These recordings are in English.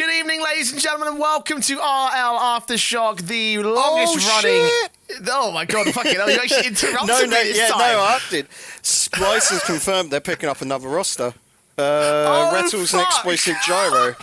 Good evening, ladies and gentlemen, and welcome to RLAfterShock, the longest running... Shit. Oh my god, fucking hell, you actually interrupted me this time. No, I did. Splice has confirmed they're picking up another roster. Rattles and Explosive Gyro.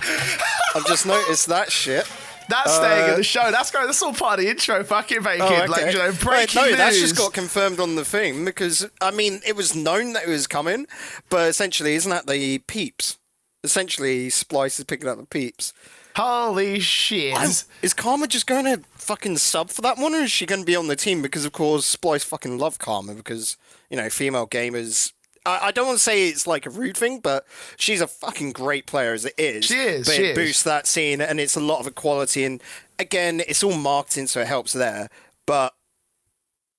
I've just noticed that shit. That's staying in the show. That's all part of the intro. Fucking Bacon. Oh, okay. Like, you know, breaking no, news. that's just got confirmed on the thing because, I mean, it was known that it was coming, but essentially, isn't that the peeps? Essentially, Splice is picking up the peeps. Holy shit. Is Karma just going to fucking sub for that one, or is she going to be on the team? Because, of course, Splice fucking love Karma because, you know, female gamers... I don't want to say it's like a rude thing, but she's a fucking great player as it is. She is. But it boosts that scene, and it's a lot of equality. And again, it's all marketing, so it helps there. But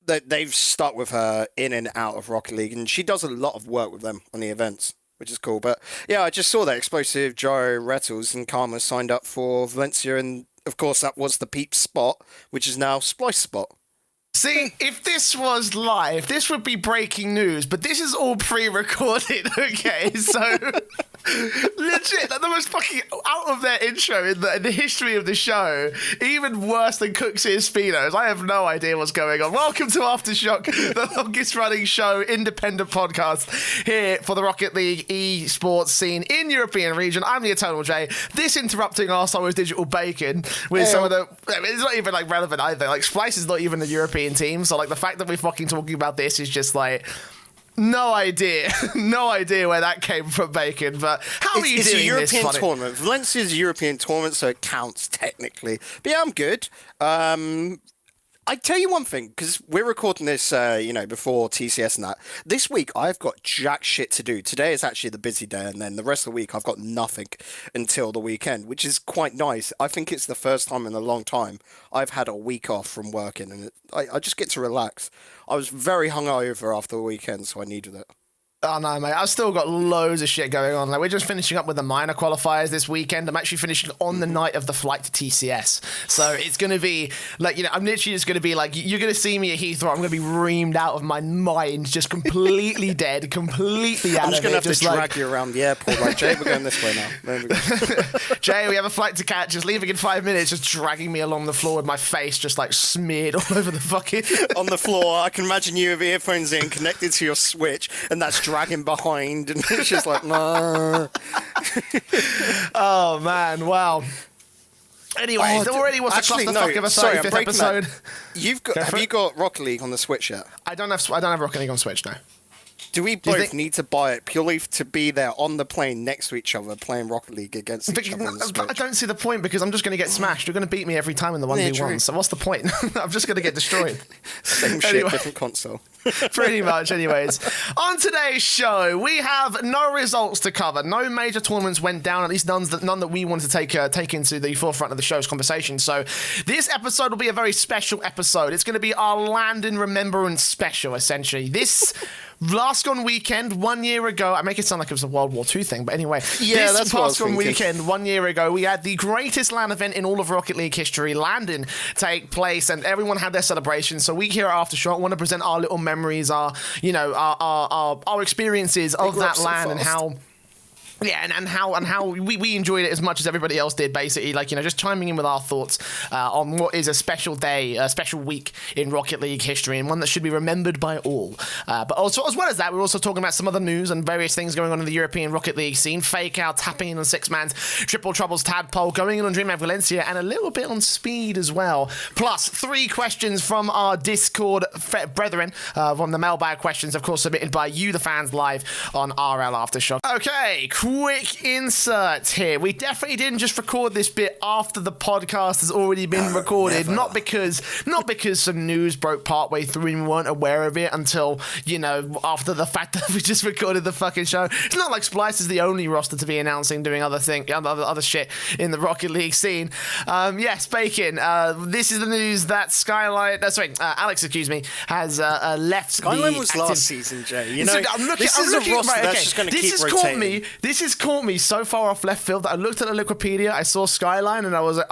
they've stuck with her in and out of Rocket League, and she does a lot of work with them on the events, which is cool. But yeah, I just saw that Explosive Gyro Rattles and Karma signed up for Valencia, and of course that was the Peep spot, which is now Splice spot. See, if this was live, this would be breaking news, but this is all pre-recorded, okay? So, legit, like the most fucking out of their intro in the history of the show, even worse than Cook's Speedos. I have no idea what's going on. Welcome to Aftershock, the longest running show, independent podcast here for the Rocket League esports scene in European region. I'm the Eternal J. This interrupting arsehole is Digital Bacon with some of the... It's not even like relevant either. Like, Splice is not even the European team, so like the fact that we're fucking talking about this is just like no idea where that came from, Bacon. But how are you doing? It's a European this tournament. Valencia's a European tournament, so it counts technically. But yeah, I'm good. I tell you one thing, because we're recording this, before TCS and that. This week, I've got jack shit to do. Today is actually the busy day, and then the rest of the week, I've got nothing until the weekend, which is quite nice. I think it's the first time in a long time I've had a week off from working, and I just get to relax. I was very hungover after the weekend, so I needed it. Oh no, mate, I've still got loads of shit going on. Like, we're just finishing up with the minor qualifiers this weekend. I'm actually finishing on the night of the flight to TCS. So it's going to be, like, you know, I'm literally just going to be like, you're going to see me at Heathrow. I'm going to be reamed out of my mind, just completely dead, completely out of it. I'm just going to have to drag you around the airport. Like, Jay, we're going this way now. There we go. Jay, we have a flight to catch. Just leaving in 5 minutes, just dragging me along the floor with my face just, like, smeared all over the fucking... On the floor, I can imagine you with earphones in, connected to your Switch, and that's dragging behind, and it's just like, nah. Oh man, wow. Anyway, it already was a clusterfuck of a 35th episode. Have you got Rocket League on the Switch yet? I don't have Rocket League on Switch, no. Do we both need to buy it purely to be there on the plane next to each other playing Rocket League against each other on the Switch? I don't see the point because I'm just going to get smashed. You're going to beat me every time in the 1v1, so what's the point? I'm just going to get destroyed. Same shit, different console. Pretty much, anyways. On today's show, we have no results to cover. No major tournaments went down, at least none that we want to take into the forefront of the show's conversation. So this episode will be a very special episode. It's going to be our LANdon Remembrance Special, essentially. This... Last gone weekend, 1 year ago, I make it sound like it was a World War II thing, but anyway, yeah, this past gone weekend, 1 year ago, we had the greatest LAN event in all of Rocket League history, LANdon, take place, and everyone had their celebration. So we here at Aftershock want to present our little memories, our experiences of that LAN and how. Yeah, and how we enjoyed it as much as everybody else did, basically. Like, you know, just chiming in with our thoughts on what is a special day, a special week in Rocket League history, and one that should be remembered by all. But also, as well as that, we're also talking about some other news and various things going on in the European Rocket League scene. Faykow tapping in on six-man's Triple Trouble's Tadpole, going in on Dreamhack Valencia, and a little bit on Speed as well. Plus, 3 questions from our Discord brethren, on the Mailbag questions, of course, submitted by you, the fans, live on RLAfterShock. Okay, quick insert here. We definitely didn't just record this bit after the podcast has already been recorded. Never. Not because some news broke partway through and we weren't aware of it until, you know, after the fact that we just recorded the fucking show. It's not like Splice is the only roster to be announcing doing other shit in the Rocket League scene. Yes, Bacon. This is the news that Alex, has left. Skyline was last season, Jay. You know, this is a roster that's just going to keep rotating. This has caught me so far off left field that I looked at the Wikipedia, I saw Skyline, and I was like,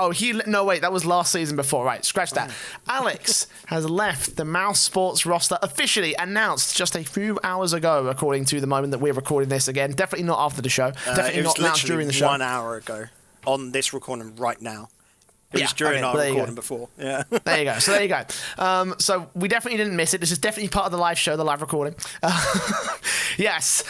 no, wait, that was last season before. Right, scratch that. Alex has left the Mousesports roster, officially announced just a few hours ago, according to the moment that we're recording this again. Definitely not after the show. Definitely not announced during the show. 1 hour ago. on this recording right now. It was during our recording before. Yeah. There you go. So there you go. So we definitely didn't miss it. This is definitely part of the live show, the live recording. Yes.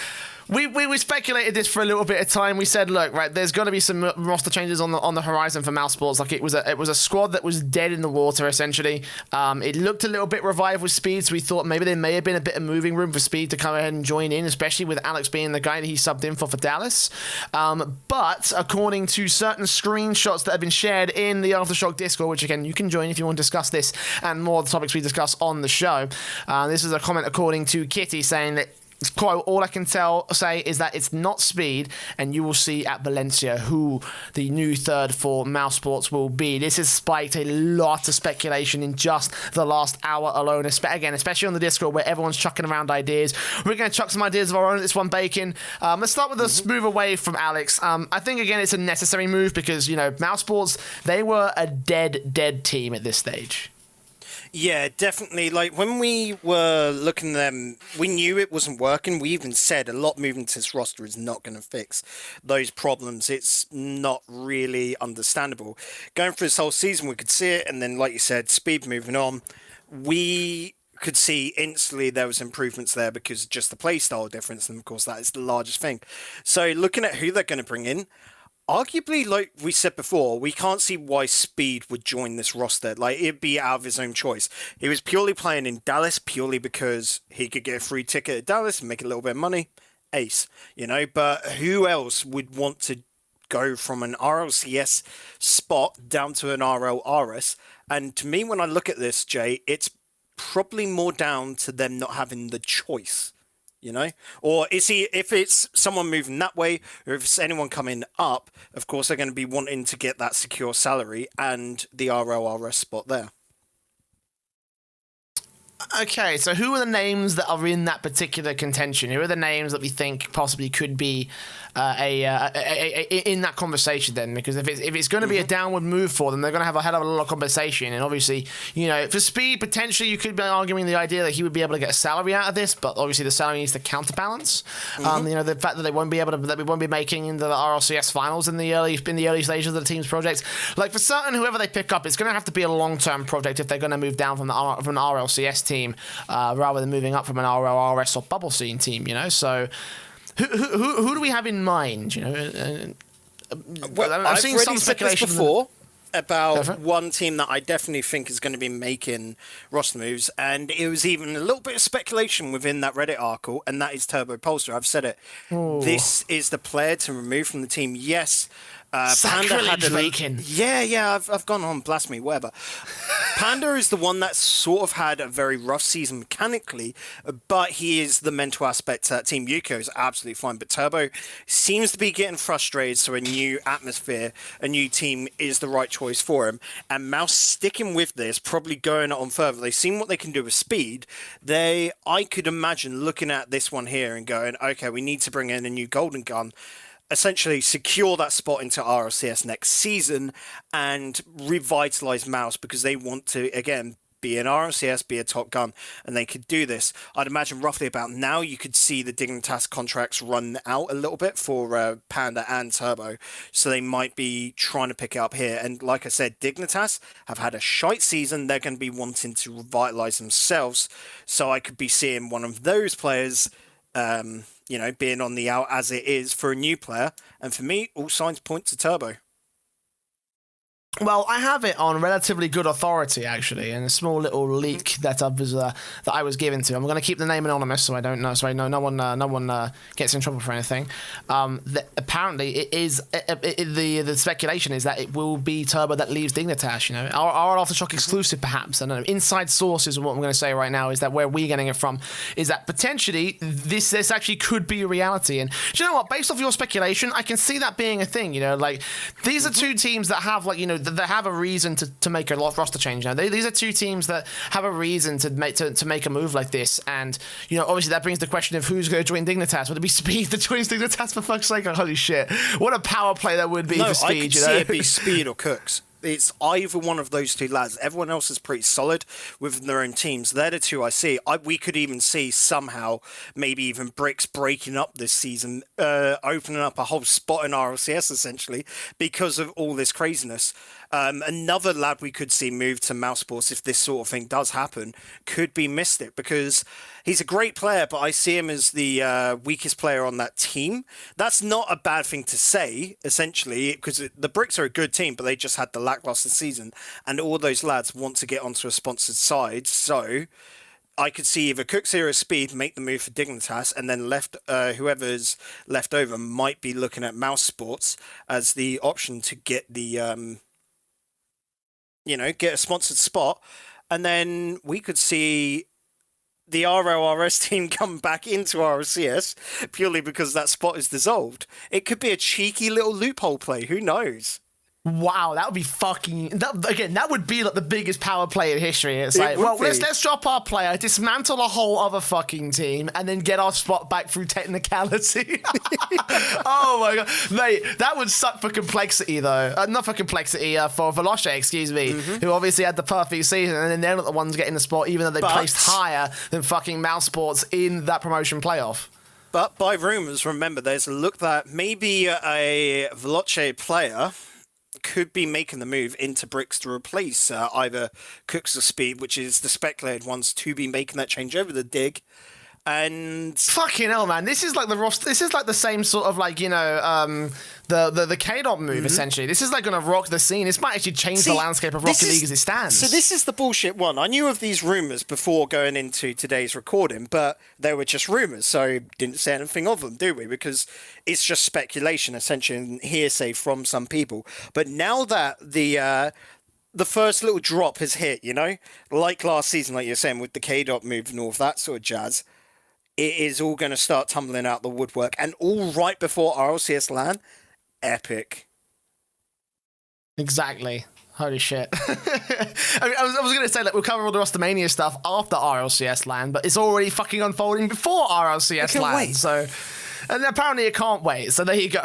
We speculated this for a little bit of time. We said, look, right, there's going to be some roster changes on the horizon for Mousesports. Like it was a squad that was dead in the water essentially. It looked a little bit revived with Speed, so we thought maybe there may have been a bit of moving room for Speed to come ahead and join in, especially with Alex being the guy that he subbed in for Dallas. But according to certain screenshots that have been shared in the Aftershock Discord, which again you can join if you want to discuss this and more of the topics we discuss on the show. This is a comment according to Kitty saying that, quote, all I can say is that it's not Speed, and you will see at Valencia who the new third for Mousesports will be. This has spiked a lot of speculation in just the last hour alone, again, especially on the Discord where everyone's chucking around ideas. We're going to chuck some ideas of our own at this one, Bacon. Let's start with the move away from Alex. I think, again, it's a necessary move because, Mousesports, they were a dead team at this stage. Yeah, definitely. Like, when we were looking at them, we knew it wasn't working. We even said a lot moving to this roster is not going to fix those problems. It's not really understandable. Going through this whole season, we could see it, and then, like you said, Speed moving on. We could see instantly there was improvements there because just the play style difference, and of course that is the largest thing. So looking at who they're going to bring in, arguably, like we said before, we can't see why Speed would join this roster. Like, it'd be out of his own choice. He was purely playing in Dallas purely because he could get a free ticket at Dallas and make a little bit of money. Ace, But who else would want to go from an RLCS spot down to an RLRS? And to me, when I look at this, Jay, it's probably more down to them not having the choice. Or if it's someone moving that way, or if it's anyone coming up, of course they're going to be wanting to get that secure salary and the RLRS spot there. Okay, so who are the names that are in that particular contention? Who are the names that we think possibly could be in that conversation then? Because if it's going to be a downward move for them, they're going to have a hell of a lot of conversation. And obviously, for Speed, potentially you could be arguing the idea that he would be able to get a salary out of this, but obviously the salary needs to counterbalance. The fact that we won't be making into the RLCS finals in the early stages of the team's project. Like for certain, whoever they pick up, it's going to have to be a long-term project if they're going to move down from an RLCS team rather than moving up from an RLRS or bubble scene team. So who do we have in mind? I've seen some speculation before about one team that I definitely think is going to be making roster moves, and it was even a little bit of speculation within that Reddit article, and that is Turbo Polster. I've said it. Ooh. This is the player to remove from the team. Yes. Panda had I've gone on blasphemy, whatever. Panda is the one that sort of had a very rough season mechanically, but he is the mental aspect to that team. Yuko is absolutely fine, but Turbo seems to be getting frustrated, so a new atmosphere, a new team is the right choice for him. And Mouse sticking with this, probably going on further. They've seen what they can do with Speed. I could imagine looking at this one here and going, okay, we need to bring in a new golden gun, essentially secure that spot into RLCS next season and revitalize Mouse because they want to, again, be an RLCS, be a top gun, and they could do this. I'd imagine roughly about now you could see the Dignitas contracts run out a little bit for Panda and Turbo, so they might be trying to pick it up here. And like I said, Dignitas have had a shite season. They're going to be wanting to revitalize themselves, so I could be seeing one of those players being on the out as it is for a new player. And for me, all signs point to Turbo. Well, I have it on relatively good authority, actually, and a small little leak that I was given to. I'm going to keep the name anonymous, so I don't know, so no one gets in trouble for anything. Apparently, it is the speculation is that it will be Turbo that leaves Dignitas. Our RLAfterShock exclusive, perhaps. I don't know. Inside sources, what I'm going to say right now is that where we're getting it from is that potentially this actually could be a reality. And do you know what? Based off your speculation, I can see that being a thing. Like these are two teams that have that have a reason to make a roster change. These are two teams that have a reason to make a move like this, and obviously that brings the question of who's going to join Dignitas. Would it be Speed that joins Dignitas? For fuck's sake! Holy shit! What a power play that would be for Speed. I could see it be Speed or Cooks. it's either one of those two lads. Everyone else is pretty solid with their own teams. They're the two I see. We could even see somehow maybe even Bricks breaking up this season, opening up a whole spot in RLCS essentially because of all this craziness. Another lad we could see move to Mousesports if this sort of thing does happen could be Mystic, because he's a great player, but I see him as the weakest player on that team. That's not a bad thing to say, essentially, because the Bricks are a good team, but they just had the lackluster season, and all those lads want to get onto a sponsored side. So I could see either Cook Zero Speed make the move for Dignitas, and then whoever's left over might be looking at Mousesports as the option to get the get a sponsored spot, and then we could see the RLRS team come back into RLCS purely because that spot is dissolved. It could be a cheeky little loophole play. Who knows? Wow, that would be that would be like the biggest power play in history. It's like, well, let's drop our player, dismantle a whole other fucking team, and then get our spot back through technicality. Oh my god, mate, that would suck for complexity though. Not for complexity, for Veloce, excuse me, who obviously had the perfect season, and then they're not the ones getting the spot, even though they placed higher than fucking Mousesports in that promotion playoff. But by rumours, remember, there's a look that maybe a Veloce player could be making the move into Bricks to replace either Cooks or Speed, which is the speculated ones to be making that change over the Dig. And fucking hell, man! This is like the roster. This is like the same sort of like the K-Dot move essentially. This is like gonna rock the scene. This might actually change the landscape of Rocket League as it stands. So this is the bullshit one. I knew of these rumors before going into today's recording, but they were just rumors, so didn't say anything of them, do we? Because it's just speculation, essentially, and hearsay from some people. But now that the first little drop has hit, like last season, like you're saying, with the K-Dot move and all of that sort of jazz, it is all going to start tumbling out the woodwork, and all right before RLCS LAN. Epic. Exactly. Holy shit. I was going to say, like, we'll cover all the Rostamania stuff after RLCS LAN, but it's already fucking unfolding before RLCS LAN. Wait. So, and apparently it can't wait. So there you go.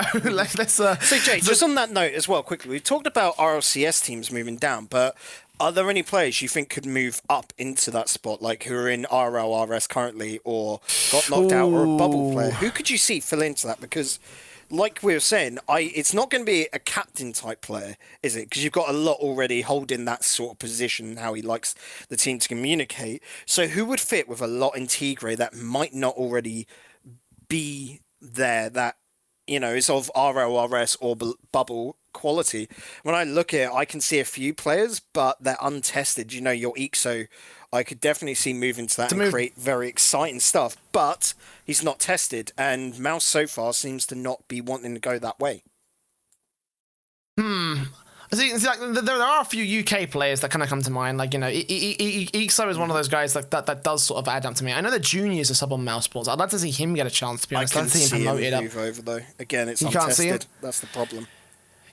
So Jay, just on that note as well, quickly, we've talked about RLCS teams moving down, but are there any players you think could move up into that spot, like who are in RLRS currently or got knocked out, or a bubble player? Who could you see fill into that? Because, like we were saying, it's not going to be a captain type player, is it? Because you've got a lot already holding that sort of position, how he likes the team to communicate. So who would fit with a lot in Tigre that might not already be there, that is of RLRS or bubble quality? When I look at it, I can see a few players, but they're untested. Your Ixo, I could definitely see moving to that and create very exciting stuff, but he's not tested, and Mouse so far seems to not be wanting to go that way. There are a few UK players that kind of come to mind. Like, Ixo is one of those guys that does sort of add up to me. I know that Junior's a sub on Mousesports. I'd like to see him get a chance, to be honest. I can see him move over, though. Again, it's untested. Can't see him? That's the problem.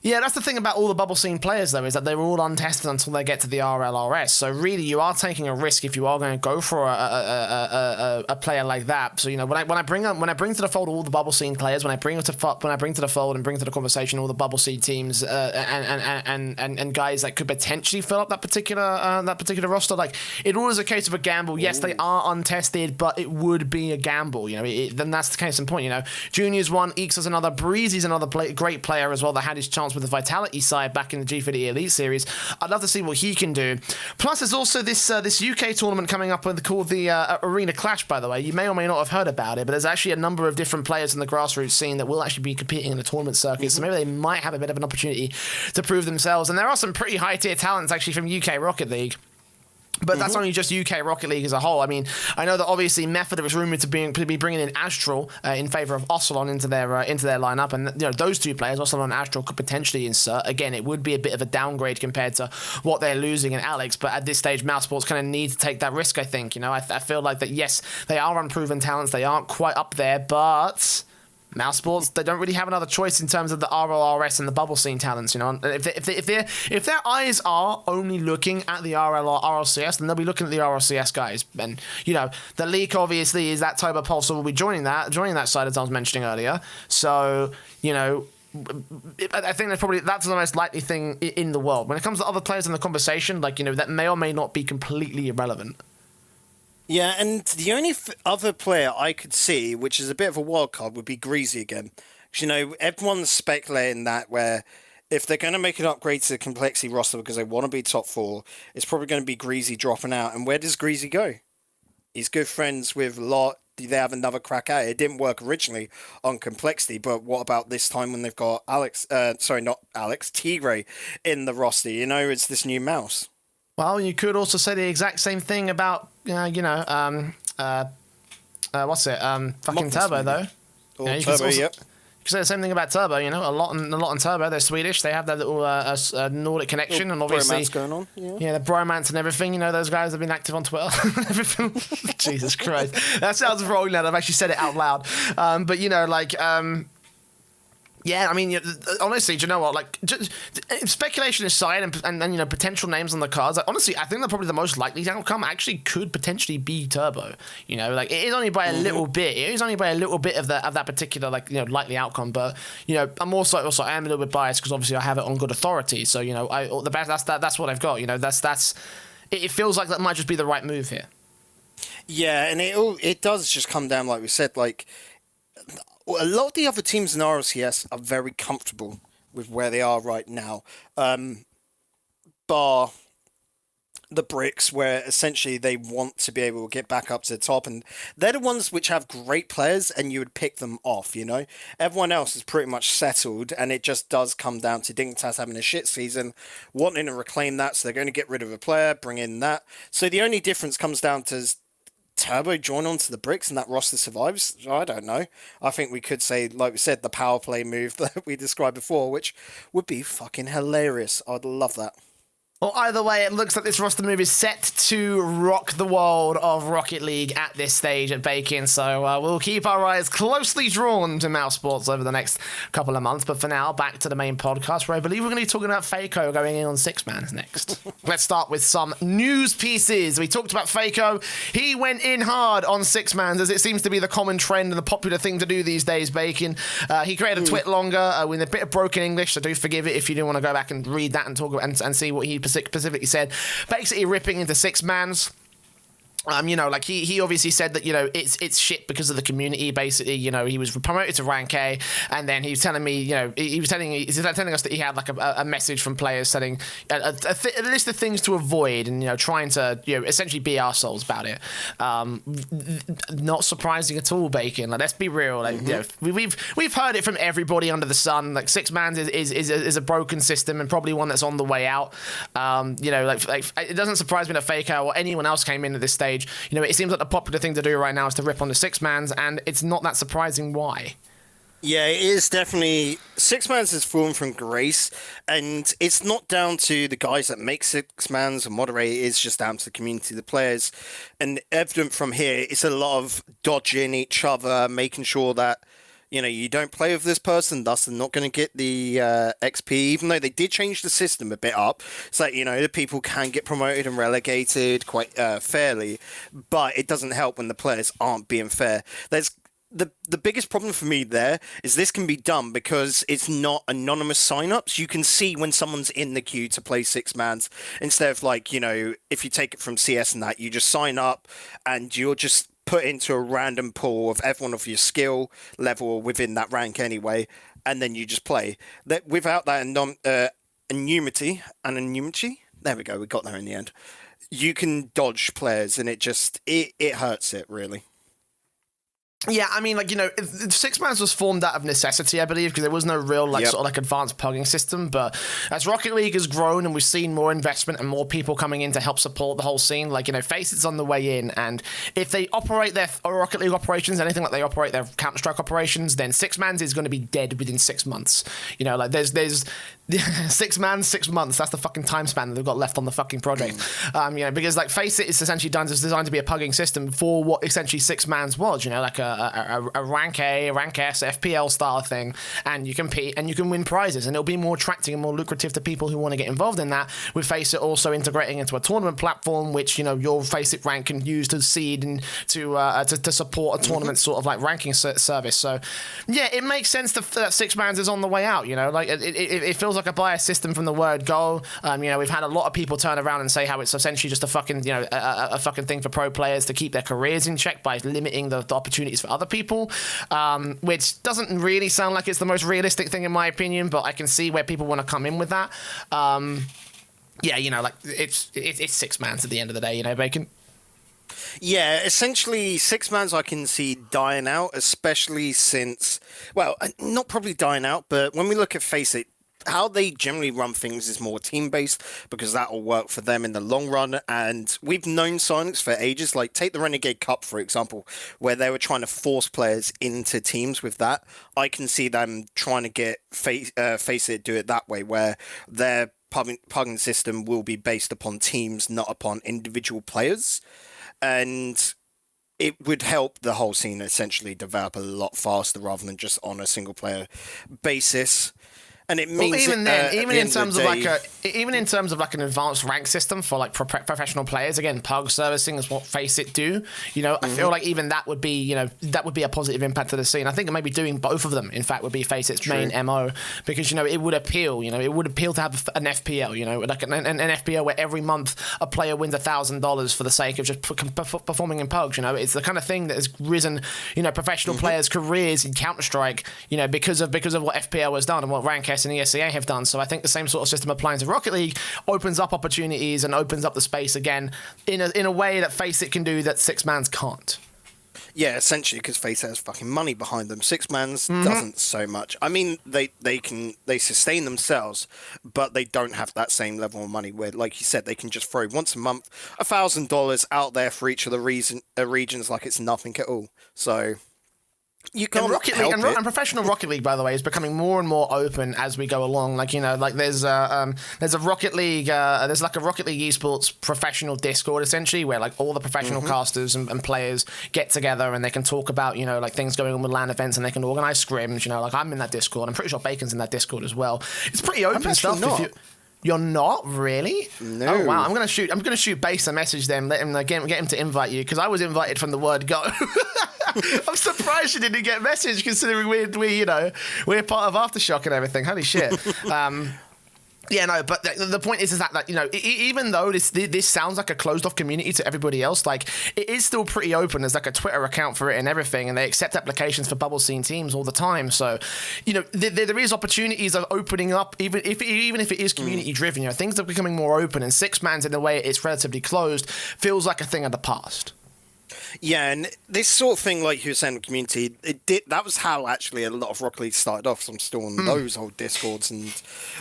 Yeah, that's the thing about all the bubble scene players, though, is that they're all untested until they get to the RLRS. So really, you are taking a risk if you are going to go for a player like that. So when I bring to the fold all the bubble scene players, when I bring to the fold and bring to the conversation all the bubble scene teams and guys that could potentially fill up that particular roster, like, it all is a case of a gamble. Yes, they are untested, but it would be a gamble. Then that's the case in point. Junior's one, Ixo's another, Breezy's another great player as well that had his chance with the Vitality side back in the G50 Elite Series. I'd love to see what he can do. Plus, there's also this UK tournament coming up called the Arena Clash, by the way. You may or may not have heard about it, but there's actually a number of different players in the grassroots scene that will actually be competing in the tournament circuit, so maybe they might have a bit of an opportunity to prove themselves. And there are some pretty high-tier talents, actually, from UK Rocket League. But that's only just UK Rocket League as a whole. I mean, I know that obviously Method is rumoured to be bringing in Astral in favour of Ocelon into their lineup, and those two players, Ocelon and Astral, could potentially insert. Again, it would be a bit of a downgrade compared to what they're losing in Alex, but at this stage, Mousesports kind of need to take that risk. I think. I feel like that. Yes, they are unproven talents. They aren't quite up there, but Mousesports, they don't really have another choice in terms of the RLRS and the bubble scene talents. If their eyes are only looking at the RLCS, then they'll be looking at the RLCS guys. And the leak obviously is that Toba Pulsar will be joining that side, as I was mentioning earlier. So I think that's the most likely thing in the world. When it comes to other players in the conversation, like, that may or may not be completely irrelevant. Yeah, and the only other player I could see, which is a bit of a wild card, would be Greasy again. Because, everyone's speculating that where if they're going to make an upgrade to the complexity roster because they want to be top 4, it's probably going to be Greasy dropping out. And where does Greasy go? He's good friends with Lot. Do they have another crack at it? It didn't work originally on complexity, but what about this time when they've got Tigre in the roster? It's this new mouse. Well, you could also say the exact same thing about, what's it? Fucking Turbo, though. Turbo, yep. You could say the same thing about Turbo, a lot on Turbo. They're Swedish. They have their little Nordic connection, and obviously bromance going on. Yeah, the bromance and everything. Those guys have been active on Twitter and everything. Jesus Christ, that sounds wrong now. I've actually said it out loud. Yeah, I mean, honestly, do you know what? Like, just, speculation aside, and potential names on the cards. Like, honestly, I think that probably the most likely outcome actually could potentially be Turbo. It is only by a little bit. It is only by a little bit of that particular likely outcome. But I'm also I am a little bit biased because obviously I have it on good authority. So that's what I've got. It feels like that might just be the right move here. Yeah, and it does just come down, like we said, like. A lot of the other teams in RLCS are very comfortable with where they are right now, bar the Bricks, where essentially they want to be able to get back up to the top, and they're the ones which have great players, and you would pick them off, Everyone else is pretty much settled, and it just does come down to Dignitas having a shit season, wanting to reclaim that, so they're going to get rid of a player, bring in that. So the only difference comes down to Turbo join onto the Bricks and that roster survives. I don't know. I think we could say, like we said, the power play move that we described before, which would be fucking hilarious. I'd love that. Well, either way, it looks like this roster move is set to rock the world of Rocket League at this stage at Bacon. So we'll keep our eyes closely drawn to Mousesports over the next couple of months. But for now, back to the main podcast, where I believe we're going to be talking about Faykow going in on 6-mans next. Let's start with some news pieces. We talked about Faykow. He went in hard on 6-mans, as it seems to be the common trend and the popular thing to do these days, Bacon. He created a tweet longer with a bit of broken English, so do forgive it if you didn't want to go back and read that and talk and see what he specifically said, basically ripping into 6-mans. He obviously said that, it's shit because of the community, basically. He was promoted to rank A, and then he was telling me, he was telling us that he had a message from players saying a list of things to avoid, and trying to essentially be arseholes about it. Not surprising at all, Bacon. Let's be real. We've heard it from everybody under the sun. 6-mans is a broken system and probably one that's on the way out. It doesn't surprise me that Faykow or anyone else came in at this stage. It seems like the popular thing to do right now is to rip on the 6-mans, and it's not that surprising why. Yeah, it is definitely. 6-mans has fallen from grace, and it's not down to the guys that make 6-mans and moderate. It is just down to the community, the players. And evident from here, it's a lot of dodging each other, making sure that you don't play with this person, thus they're not going to get the XP, even though they did change the system a bit up. So, the people can get promoted and relegated quite fairly, but it doesn't help when the players aren't being fair. There's the biggest problem for me there is this can be done because it's not anonymous sign-ups. You can see when someone's in the queue to play 6-mans, instead of if you take it from CS and that, you just sign up and you're just put into a random pool of everyone of your skill level within that rank anyway, and then you just play. That without that anonymity, there we go, we got there in the end. You can dodge players, and it hurts it really. Yeah, I mean, 6-mans was formed out of necessity, I believe, because there was no real, advanced pugging system. But as Rocket League has grown and we've seen more investment and more people coming in to help support the whole scene, Facet's on the way in. And if they operate their Rocket League operations, anything like they operate their Counter-Strike operations, then 6-mans is going to be dead within 6 months. There's 6-mans, 6 months. That's the fucking time span that they've got left on the fucking project. Because Faceit is essentially designed to be a pugging system for what essentially 6-mans was. a rank A, rank S, FPL style thing, and you compete and you can win prizes, and it'll be more attracting and more lucrative to people who want to get involved in that. With Faceit also integrating into a tournament platform, which your Faceit rank can use to seed and to support a tournament sort of like ranking service. So yeah, it makes sense that Six Mans is on the way out. Like it feels like a biased system from the word go. We've had a lot of people turn around and say how it's essentially just a fucking a fucking thing for pro players to keep their careers in check by limiting the opportunities for other people, which doesn't really sound like it's the most realistic thing in my opinion, but I can see where people want to come in with that. It's Six Mans at the end of the day, Bacon. Yeah, essentially, Six Mans I can see dying out, especially since, well, not probably dying out, but when we look at Faceit, how they generally run things is more team-based, because that will work for them in the long run. And we've known Silence for ages. Like, take the Renegade Cup, for example, where they were trying to force players into teams with that. I can see them trying to get Faceit do it that way, where their pugging system will be based upon teams, not upon individual players. And it would help the whole scene essentially develop a lot faster rather than just on a single player basis. And it means even in terms of like an advanced rank system for like professional players, again, pug servicing is what Faceit do. I feel like even that would be that would be a positive impact to the scene. I think maybe doing both of them, in fact, would be Faceit's main MO, because it would appeal. It would appeal to have an FPL. Like an FPL where every month a player wins $1,000 for the sake of just performing in pugs. It's the kind of thing that has risen professional players' careers in Counter-Strike. Because of what FPL has done and what Rank S and ESEA have done. So I think the same sort of system applying to Rocket League opens up opportunities and opens up the space again in a way that Faceit can do that Six Mans can't. Yeah, essentially, because Faceit has fucking money behind them. Six Mans doesn't so much. I mean, they sustain themselves, but they don't have that same level of money where, like you said, they can just throw once a month $1,000 out there for each of the regions like it's nothing at all. So you can't Rocket League and professional Rocket League, by the way, is becoming more and more open as we go along. Like there's a Rocket League, there's like a Rocket League esports professional Discord essentially, where like all the professional casters and players get together and they can talk about like things going on with LAN events, and they can organize scrims. Like I'm in that Discord. I'm pretty sure Bacon's in that Discord as well. It's pretty open stuff. You're not really? No. Oh wow! I'm gonna shoot Base a message then. Let him get him to invite you, because I was invited from the word go. I'm surprised you didn't get message, considering we're part of Aftershock and everything. Holy shit. Yeah, no, but the point is that even though this sounds like a closed off community to everybody else, like it is still pretty open. There's like a Twitter account for it and everything, and they accept applications for bubble scene teams all the time. So, there is opportunities of opening up, even if it is community driven. Things are becoming more open, and Six Mans in the way it's relatively closed feels like a thing of the past. Yeah, and this sort of thing, like you were saying, the community, that was how actually a lot of Rocket League started off. So I'm still on those old Discords and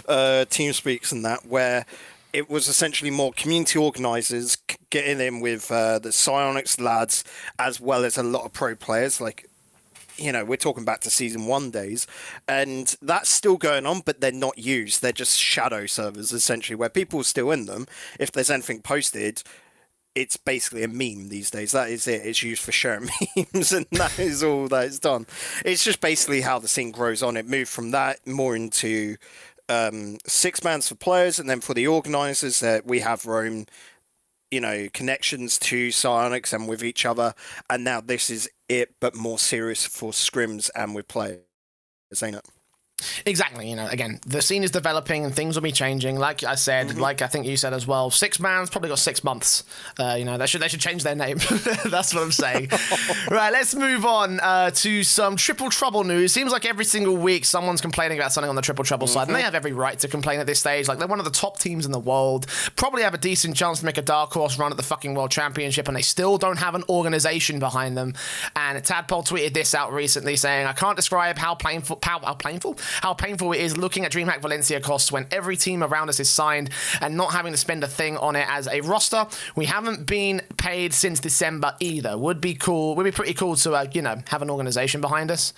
TeamSpeaks and that, where it was essentially more community organisers getting in with the Psyonix lads, as well as a lot of pro players. Like, we're talking back to Season 1 days, and that's still going on, but they're not used. They're just shadow servers, essentially, where people are still in them. If there's anything posted, it's basically a meme these days. That is it. It's used for sharing memes, and that is all that is done. It's just basically how the scene grows on. It moved from that more into Six Mans for players, and then for the organisers, we have our own, connections to Psyonix and with each other. And now this is it, but more serious for scrims and with players, ain't it? Exactly. Again, the scene is developing and things will be changing. Like I said, like I think you said as well, Six Mans probably got 6 months. They should change their name. That's what I'm saying. Right, let's move on to some Triple Trouble news. Seems like every single week someone's complaining about something on the Triple Trouble side, and they have every right to complain at this stage. Like, they're one of the top teams in the world, probably have a decent chance to make a dark horse run at the fucking World Championship, and they still don't have an organization behind them. And Tadpole tweeted this out recently, saying, "I can't describe how painful it is looking at Dreamhack Valencia costs when every team around us is signed and not having to spend a thing on it as a roster. We haven't been paid since December either. Would be pretty cool to have an organization behind us."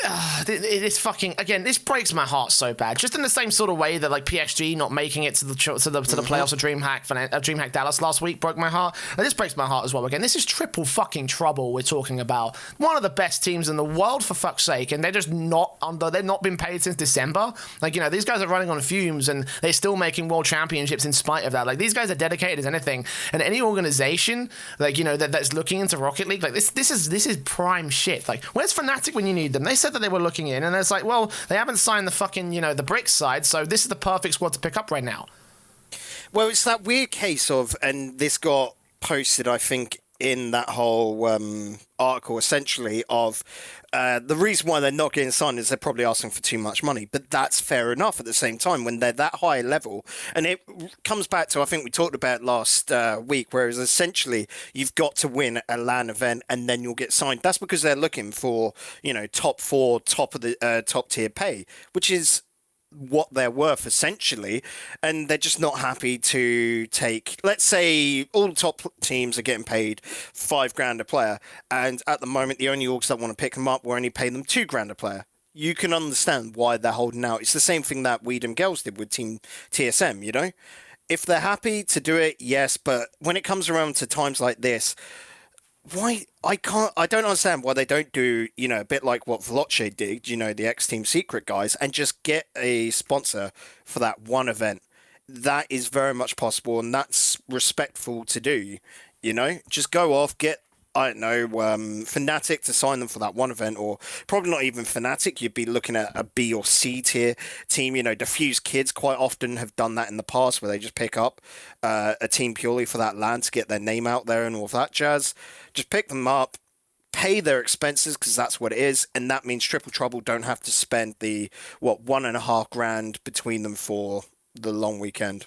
it is fucking, again, this breaks my heart so bad. Just in the same sort of way that like PSG not making it to the playoffs of DreamHack Dallas last week broke my heart. And this breaks my heart as well. Again, this is triple fucking trouble we're talking about. One of the best teams in the world, for fuck's sake, and they're just not under. They've not been paid since December. Like, you know, these guys are running on fumes and they're still making world championships in spite of that. Like, these guys are dedicated as anything. And any organization, like, you know, that's looking into Rocket League, like this is prime shit. Like, where's Fnatic when you need them? They said that they were looking in, and it's like, well, they haven't signed the fucking, you know, the Bricks side, so this is the perfect squad to pick up right now. Well, it's that weird case of, and this got posted, I think, in that whole article, essentially, of the reason why they're not getting signed is they're probably asking for too much money. But that's fair enough at the same time when they're that high level. And it comes back to, I think we talked about last week, whereas essentially you've got to win a LAN event and then you'll get signed. That's because they're looking for, you know, top 4, top of the top tier pay, which is what they're worth essentially, and they're just not happy to take, let's say all the top teams are getting paid $5,000 a player, and at the moment the only orgs that want to pick them up will only pay them $2,000 a player. You can understand why they're holding out. It's the same thing that Weedham Girls did with Team TSM, you know? If they're happy to do it, yes, but when it comes around to times like this, why I don't understand why they don't do, you know, a bit like what Veloce did, you know, the X-Team Secret guys, and just get a sponsor for that one event. That is very much possible, and that's respectful to do, you know? Just go off, get, I don't know, Fnatic to sign them for that one event, or probably not even Fnatic. You'd be looking at a B or C tier team. You know, Diffuse Kids quite often have done that in the past, where they just pick up a team purely for that LAN to get their name out there and all of that jazz. Just pick them up, pay their expenses, because that's what it is, and that means Triple Trouble don't have to spend the, $1,500 between them for the long weekend.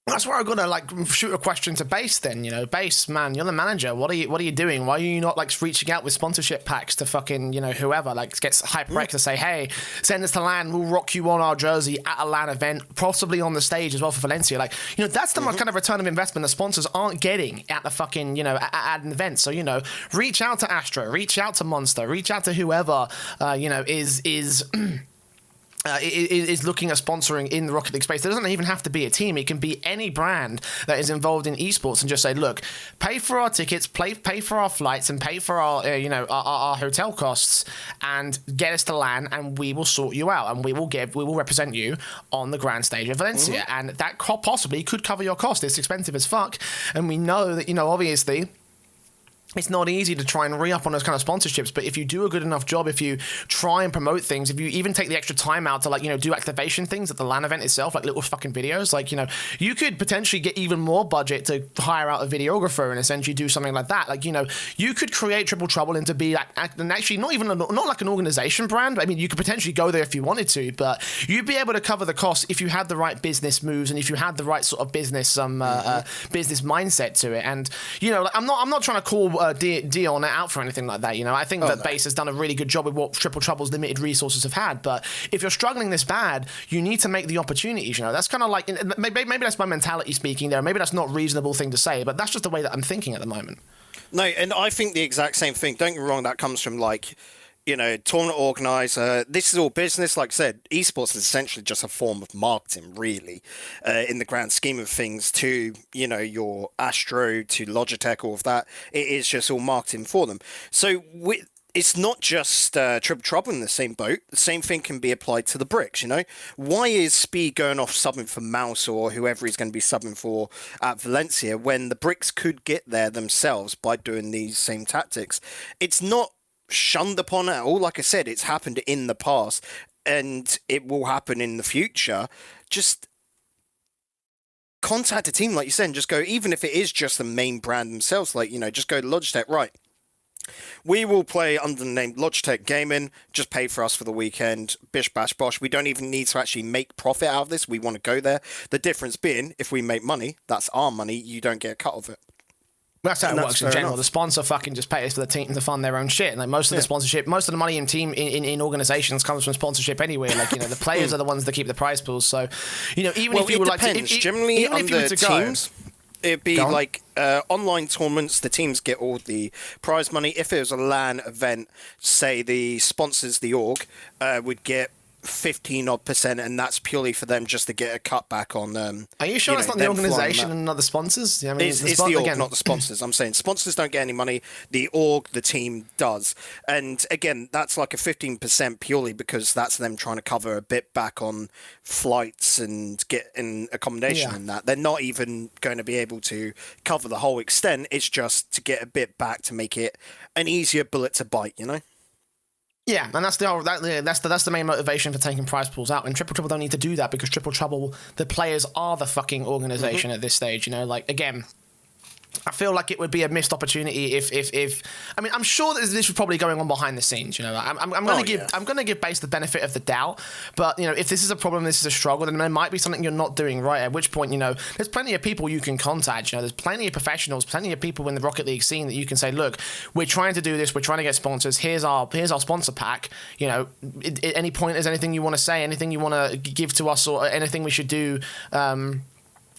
That's where I'm gonna like shoot a question to Base then, you know. Base, man, you're the manager. What are you doing? Why are you not like reaching out with sponsorship packs to fucking, you know, whoever, like gets HyperX to say, hey, send us to LAN, we'll rock you on our jersey at a LAN event, possibly on the stage as well for Valencia. Like, you know, that's the kind of return of investment the sponsors aren't getting at the fucking, you know, at an event. So, you know, reach out to Astro, reach out to Monster, reach out to whoever, you know, is looking at sponsoring in the Rocket League space. It doesn't even have to be a team. It can be any brand that is involved in esports, and just say, look, pay for our tickets, pay for our flights, and pay for our, you know, our hotel costs, and get us to LAN, and we will sort you out, and we will represent you on the grand stage of Valencia, and that possibly could cover your cost. It's expensive as fuck, and we know that, you know, obviously, it's not easy to try and re-up on those kind of sponsorships, but if you do a good enough job, if you try and promote things, if you even take the extra time out to, like, you know, do activation things at the LAN event itself, like little fucking videos, like, you know, you could potentially get even more budget to hire out a videographer and essentially do something like that. Like, you know, you could create Triple Trouble into be like, and actually not like an organization brand. I mean, you could potentially go there if you wanted to, but you'd be able to cover the costs if you had the right business moves and if you had the right sort of business business mindset to it. And, you know, like, I'm not trying to call Dion out for anything like that, you know. I think that Base has done a really good job with what Triple Trouble's limited resources have had, but if you're struggling this bad, you need to make the opportunities, you know. That's kind of like, maybe that's my mentality speaking there, maybe that's not a reasonable thing to say, but that's just the way that I'm thinking at the moment. No, and I think the exact same thing. Don't get me wrong, that comes from, like, you know, tournament organizer. This is all business. Like I said, esports is essentially just a form of marketing, really, in the grand scheme of things, to, you know, your Astro, to Logitech, all of that. It is just all marketing for them. So it's not just Triple Trouble in the same boat. The same thing can be applied to the Bricks, you know? Why is Speed going off subbing for Mouse or whoever he's going to be subbing for at Valencia when the Bricks could get there themselves by doing these same tactics? It's not shunned upon at all. Like I said, it's happened in the past and it will happen in the future. Just contact a team, like you said, and just go, even if it is just the main brand themselves, like, you know, just go to Logitech, right, we will play under the name Logitech Gaming, just pay for us for the weekend, bish bash bosh. We don't even need to actually make profit out of this. We want to go there. The difference being, if we make money, that's our money, you don't get a cut of it. That's how it works in general. The sponsor fucking just pays for the team to fund their own shit. And like most of the sponsorship, most of the money in organizations comes from sponsorship anyway. Like, you know, the players are the ones that keep the prize pools. So, you know, even if you were like, generally even if you were to teams. It'd be Go on. like online tournaments. The teams get all the prize money. If it was a LAN event, say the sponsors, the org, would get 15% and that's purely for them just to get a cutback on. Are you sure it's not the organisation and not the sponsors? Yeah, I mean, it's the org, not the sponsors. I'm saying sponsors don't get any money. The org, the team does. And again, that's like a 15% purely because that's them trying to cover a bit back on flights and getting accommodation and that. They're not even going to be able to cover the whole extent. It's just to get a bit back to make it an easier bullet to bite, you know? Yeah, and that's the main motivation for taking prize pools out. And Triple Trouble don't need to do that because Triple Trouble, the players are the fucking organization at this stage. You know, like again, I feel like it would be a missed opportunity if I mean I'm sure that this was probably going on behind the scenes. You know, I'm gonna give Base the benefit of the doubt, but you know if this is a problem, this is a struggle, then there might be something you're not doing right. At which point, you know, there's plenty of people you can contact. You know, there's plenty of professionals, plenty of people in the Rocket League scene that you can say, look, we're trying to do this, we're trying to get sponsors. Here's our sponsor pack. You know, at any point, is anything you want to say, anything you want to give to us, or anything we should do.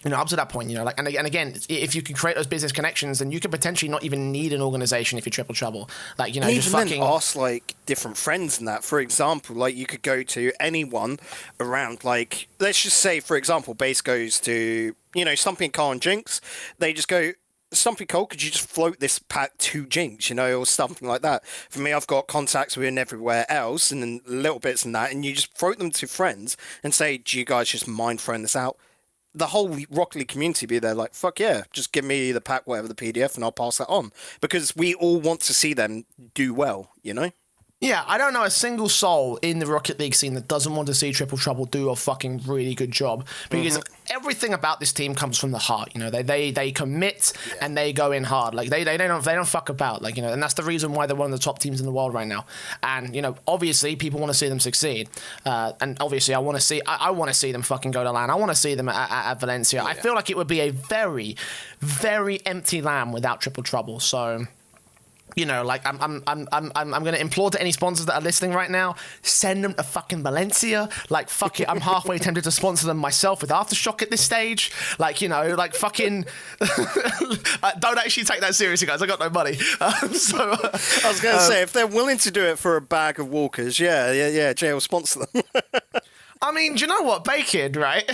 You know, up to that point, you know, like, and again, if you can create those business connections, then you could potentially not even need an organization if you're Triple Trouble. Like, you know, and just even fucking then ask like different friends and that. For example, like you could go to anyone around, like let's just say, for example, Base goes to, you know, Stumpy and Carl and Jinx. They just go, Stumpy Cole, could you just float this pack to Jinx, you know, or something like that? For me, I've got contacts with everywhere else and then little bits and that, and you just float them to friends and say, do you guys just mind throwing this out? The whole Rocket League community be there like, fuck yeah, just give me the pack, whatever the PDF, and I'll pass that on. Because we all want to see them do well, you know? Yeah, I don't know a single soul in the Rocket League scene that doesn't want to see Triple Trouble do a fucking really good job, because everything about this team comes from the heart. You know, they commit and they go in hard. Like they don't fuck about. Like, you know, and that's the reason why they're one of the top teams in the world right now. And you know, obviously people want to see them succeed. And obviously I want to see them fucking go to LAN. I want to see them at Valencia. I feel like it would be a very, very empty LAN without Triple Trouble. So. You know, like I'm gonna implore to any sponsors that are listening right now, send them to fucking Valencia. Like fuck it, I'm halfway tempted to sponsor them myself with Aftershock at this stage. Like, you know, like fucking don't actually take that seriously, guys. I got no money. I was gonna say if they're willing to do it for a bag of walkers, yeah, Jay will sponsor them. I mean, do you know what, Bacon, right?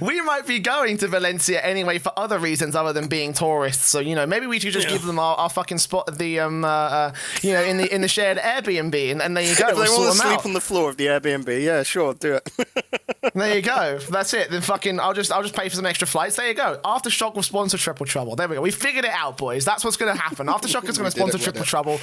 We might be going to Valencia anyway for other reasons other than being tourists. So, you know, maybe we should just give them our fucking spot at the, you know, in the shared Airbnb, and there you go. If they we'll want to sleep out. on the floor of the Airbnb, yeah, sure, do it. There you go. That's it. Then fucking, I'll just pay for some extra flights. There you go. Aftershock will sponsor Triple Trouble. There we go. We figured it out, boys. That's what's going to happen. Aftershock is going to sponsor Triple Trouble.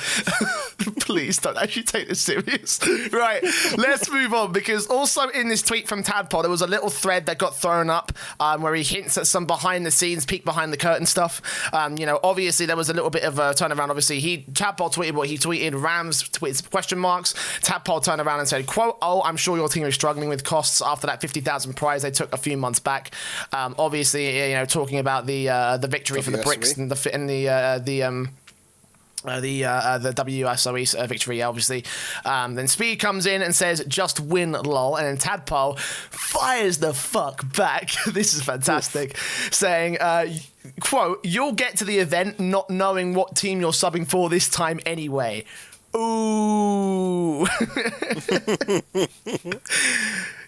Please don't actually take this serious. Right. Let's move on, because also in this tweet from Tadpole, there was a little thread that got thrown up where he hints at some behind the scenes, peek behind the curtain stuff. You know, obviously there was a little bit of a turnaround. Obviously, Tadpole tweeted what he tweeted. Rams tweets question marks. Tadpole turned around and said, quote, "Oh, I'm sure your team is struggling with costs after that 50,000 prize they took a few months back." Obviously, you know, talking about the victory for the bricks and the WSOE victory, obviously. Then Speed comes in and says, "Just win, lol." And then Tadpole fires the fuck back. This is fantastic. Saying, quote, "You'll get to the event not knowing what team you're subbing for this time anyway." Ooh.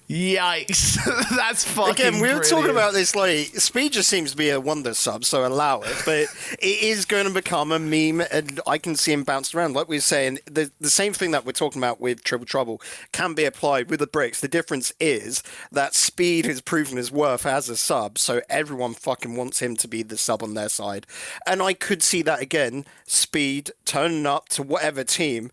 Yikes. That's fucking Again, we were brilliant. talking about this, like, Speed just seems to be a wonder sub, so allow it, but it is going to become a meme, and I can see him bounce around. Like we were saying, the same thing that we're talking about with Triple Trouble can be applied with the bricks. The difference is that Speed has proven his worth as a sub, so everyone fucking wants him to be the sub on their side. And I could see that again, Speed turning up to whatever team.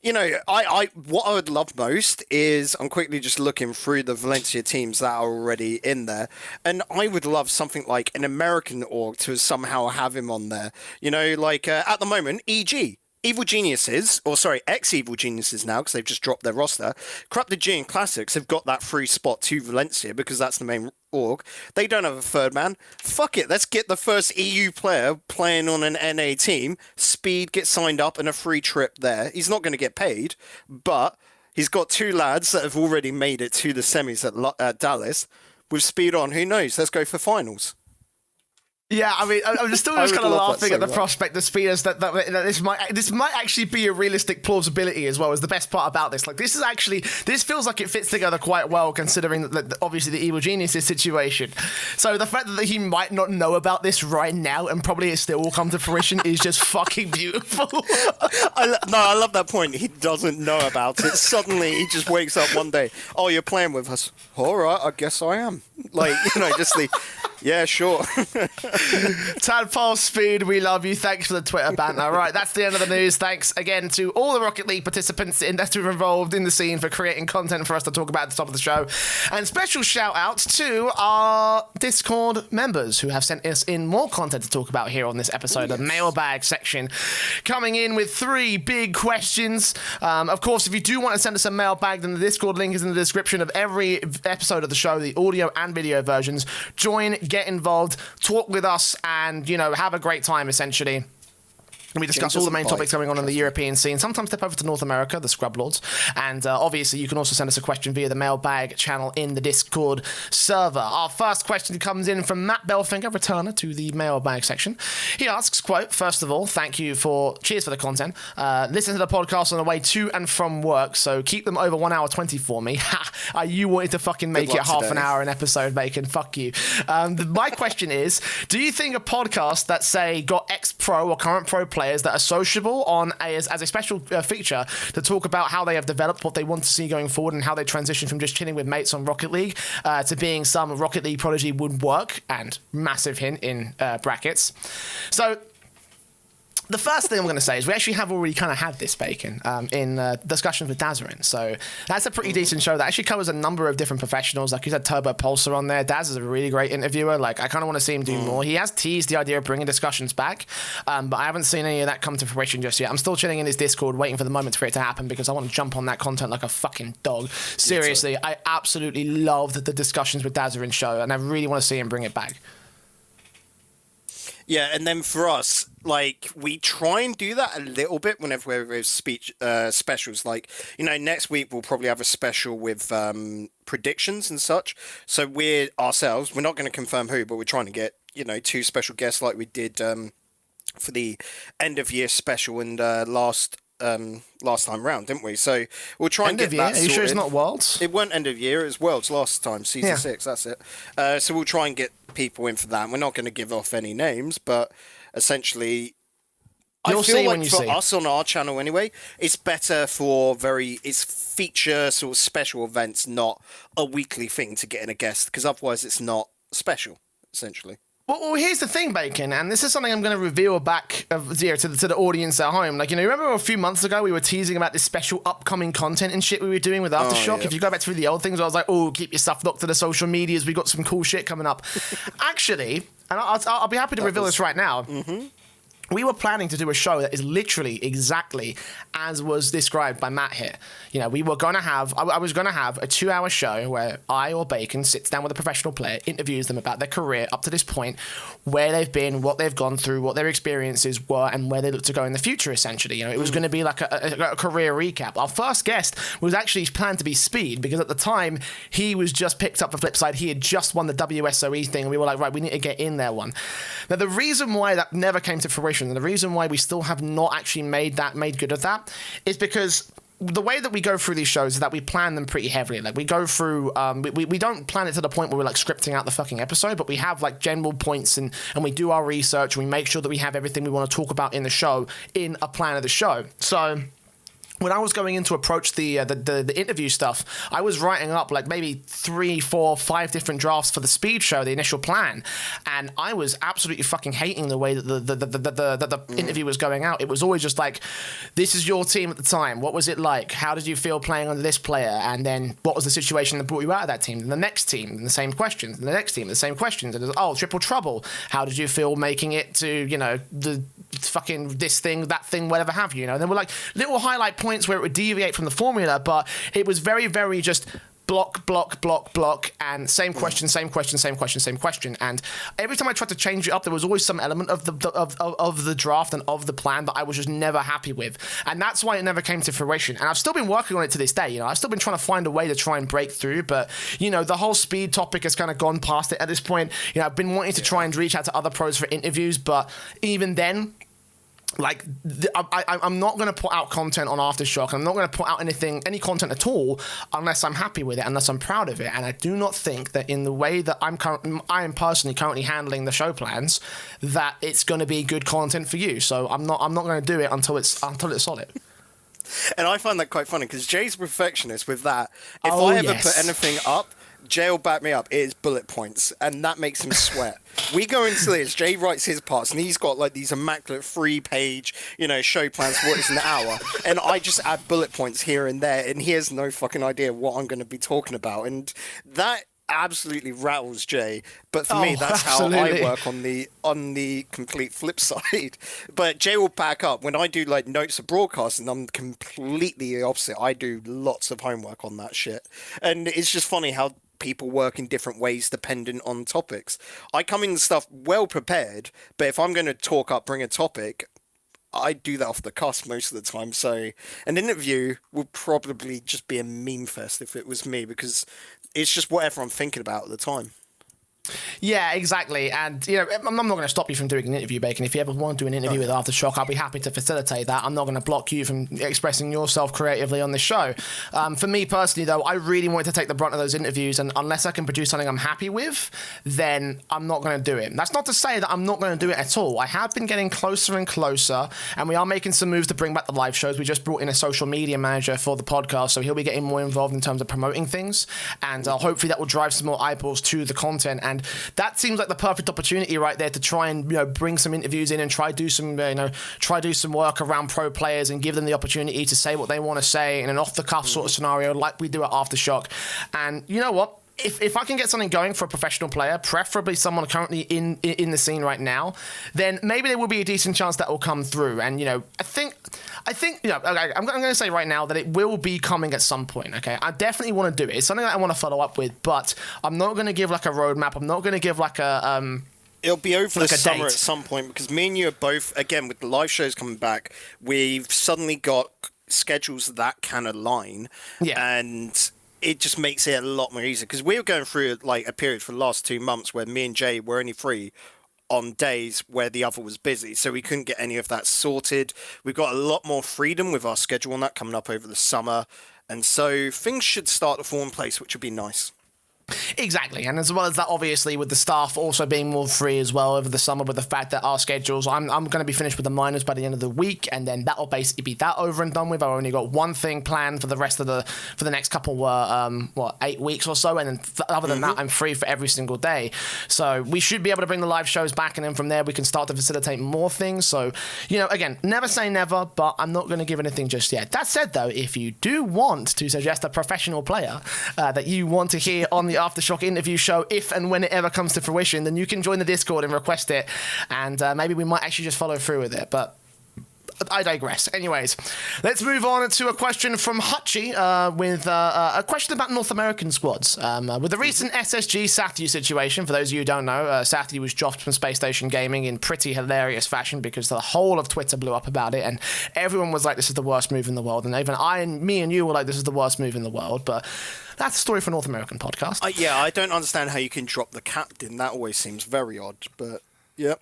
You know, what I would love most is I'm quickly just looking through the Valencia teams that are already in there, and I would love something like an American org to somehow have him on there. You know, like at the moment, EG. Evil Geniuses, or sorry, ex-Evil Geniuses now, because they've just dropped their roster. Corrupted G and Classics have got that free spot to Valencia because that's the main org. They don't have a third man. Fuck it, let's get the first EU player playing on an NA team. Speed gets signed up and a free trip there. He's not going to get paid, but he's got two lads that have already made it to the semis at Dallas. With Speed on, who knows? Let's go for finals. Yeah, I mean, I'm just still I just would kind of love that laughing so at the much. prospect of speeders that this might actually be a realistic plausibility as well. Is the best part about this. Like, this feels like it fits together quite well, considering that obviously the Evil Genius's situation. So the fact that he might not know about this right now and probably it still will come to fruition is just fucking beautiful. I love that point. He doesn't know about it. Suddenly, he just wakes up one day. Oh, you're playing with us. All right, I guess I am. Like, just the, yeah, sure. Tadpole Speed, we love you. Thanks for the Twitter banter. Right, that's the end of the news. Thanks again to all the Rocket League participants that were involved in the scene for creating content for us to talk about at the top of the show. And special shout out to our Discord members who have sent us in more content to talk about here on this episode, the Mailbag section, coming in with 3 big questions. Of course, if you do want to send us a mailbag, then the Discord link is in the description of every episode of the show, the audio and video versions. Join, get involved, talk with us, and, have a great time, essentially. We discuss all the main topics going on in the European scene. Sometimes step over to North America, the Scrub Lords. And obviously, you can also send us a question via the Mailbag channel in the Discord server. Our first question comes in from Matt Belfinger, returner to the Mailbag section. He asks, quote, first of all, cheers for the content. Listen to the podcast on the way to and from work, so keep them over 1 hour 20 for me. Ha! You wanted to fucking make it half an hour an episode, Bacon. Fuck you. My question is, do you think a podcast that, say, got ex-pro or current pro players that are sociable as a special feature to talk about how they have developed, what they want to see going forward, and how they transition from just chilling with mates on Rocket League to being some Rocket League prodigy would work, and massive hint in brackets. So the first thing I'm going to say is we actually have already kind of had this, Bacon, in discussions with Dazarin. So that's a pretty decent show that actually covers a number of different professionals. Like you said, Turbo Pulsar on there. Daz is a really great interviewer. Like, I kind of want to see him do more. He has teased the idea of bringing discussions back, but I haven't seen any of that come to fruition just yet. I'm still chilling in his Discord waiting for the moment for it to happen because I want to jump on that content like a fucking dog. Seriously, I absolutely loved the discussions with Dazarin show, and I really want to see him bring it back. Yeah, and then for us, like, we try and do that a little bit whenever we're with specials. Like, next week we'll probably have a special with predictions and such. So we're not going to confirm who, but we're trying to get, 2 special guests like we did for the end of year special and last time round, didn't we? So we'll try and get that sorted. Are you sure it's not Worlds? It weren't end of year, it was Worlds last time, season 6, that's it. So we'll try and get people in for that. And we're not going to give off any names, but essentially, I feel like for us on our channel anyway, it's better for it's feature sort of special events, not a weekly thing to get in a guest, because otherwise it's not special, essentially. Well, here's the thing, Bacon, and this is something I'm going to reveal back to the audience at home. Like, remember a few months ago we were teasing about this special upcoming content and shit we were doing with Aftershock? If you go back through the old things, I was like, oh, keep your stuff locked to the social medias. We got some cool shit coming up. Actually, and I'll be happy to reveal this right now. Mm-hmm. We were planning to do a show that is literally exactly as was described by Matt here. We were going to have, I was going to have a 2-hour show where I or Bacon sits down with a professional player, interviews them about their career up to this point, where they've been, what they've gone through, what their experiences were, and where they look to go in the future, essentially. It was going to be like a career recap. Our first guest was actually planned to be Speed, because at the time, he was just picked up for Flipside. He had just won the WSOE thing, and we were like, right, we need to get in there one. Now, the reason why that never came to fruition, and the reason why we still have not actually made good of that, is because the way that we go through these shows is that we plan them pretty heavily. Like, we go through, we don't plan it to the point where we're like scripting out the fucking episode, but we have like general points and we do our research and we make sure that we have everything we want to talk about in the show in a plan of the show. So when I was going in to approach the interview stuff, I was writing up like maybe 3, 4, 5 different drafts for the Speed show, the initial plan, and I was absolutely fucking hating the way that the interview was going out. It was always just like, this is your team at the time. What was it like? How did you feel playing under this player? And then what was the situation that brought you out of that team? And the next team, and the same questions. And the next team, the same questions. And it was, triple trouble. How did you feel making it to, the fucking this thing, that thing, whatever have you, And there were like little highlight points where it would deviate from the formula, but it was very, very just block, and same question. And every time I tried to change it up, there was always some element of the draft and of the plan that I was just never happy with, and that's why it never came to fruition. And I've still been working on it to this day. I've still been trying to find a way to try and break through, but the whole speed topic has kind of gone past it at this point. I've been wanting to try and reach out to other pros for interviews, but even then, I'm not going to put out content on Aftershock. I'm not going to put out any content at all unless I'm happy with it, unless I'm proud of it. And I do not think that in the way that I am personally currently handling the show plans, that it's going to be good content for you. So I'm not going to do it until it's solid. And I find that quite funny because Jay's a perfectionist with that. If I ever put anything up, Jay will back me up. It is bullet points, and that makes him sweat. We go into this, Jay writes his parts, and he's got these immaculate 3-page, show plans for what is an hour, and I just add bullet points here and there, and he has no fucking idea what I'm going to be talking about, and that absolutely rattles Jay. But for me, that's absolutely how I work on the complete flip side. But Jay will back up when I do notes of broadcasting. I'm completely the opposite. I do lots of homework on that shit, and it's just funny how people work in different ways dependent on topics. I come in stuff well prepared, but if I'm going to bring a topic, I do that off the cuff most of the time. So an interview would probably just be a meme fest if it was me, because it's just whatever I'm thinking about at the time. Yeah, exactly. And, I'm not going to stop you from doing an interview, Bacon. If you ever want to do an interview with Aftershock, I'll be happy to facilitate that. I'm not going to block you from expressing yourself creatively on this show. For me personally, though, I really wanted to take the brunt of those interviews, and unless I can produce something I'm happy with, then I'm not going to do it. That's not to say that I'm not going to do it at all. I have been getting closer and closer, and we are making some moves to bring back the live shows. We just brought in a social media manager for the podcast, so he'll be getting more involved in terms of promoting things, and hopefully that will drive some more eyeballs to the content. And that seems like the perfect opportunity right there to try and bring some interviews in and try do some work around pro players and give them the opportunity to say what they want to say in an off the cuff sort of scenario like we do at Aftershock. And you know what? If I can get something going for a professional player, preferably someone currently in the scene right now, then maybe there will be a decent chance that will come through. And I think okay, I'm going to say right now that it will be coming at some point. Okay, I definitely want to do it. It's something that I want to follow up with, but I'm not going to give a roadmap. I'm not going to give a It'll be over the summer at some point, because me and you are both, again, with the live shows coming back, we've suddenly got schedules that can align. Yeah. And it just makes it a lot more easier, because we were going through a period for the last 2 months where me and Jay were only free on days where the other was busy, so we couldn't get any of that sorted. We've got a lot more freedom with our schedule on that coming up over the summer, and so things should start to fall in place, which would be nice. Exactly, and as well as that, obviously, with the staff also being more free as well over the summer, with the fact that our schedules, I'm going to be finished with the minors by the end of the week, and then that'll basically be that over and done with. I've only got one thing planned for the rest of for the next couple 8 weeks or so, and then other than that, I'm free for every single day. So we should be able to bring the live shows back, and then from there we can start to facilitate more things. So again, never say never, but I'm not going to give anything just yet. That said, though, if you do want to suggest a professional player that you want to hear on the Aftershock interview show, if and when it ever comes to fruition, then you can join the Discord and request it, and maybe we might actually just follow through with it, but I digress. Anyways, let's move on to a question from Hutchie with a question about North American squads. With the recent SSG Sathyu situation, for those of you who don't know, Sathyu was dropped from Space Station Gaming in pretty hilarious fashion because the whole of Twitter blew up about it, and everyone was like, this is the worst move in the world, and even me and you were like, this is the worst move in the world, but that's a story for North American podcast. I don't understand how you can drop the captain. That always seems very odd, but yeah.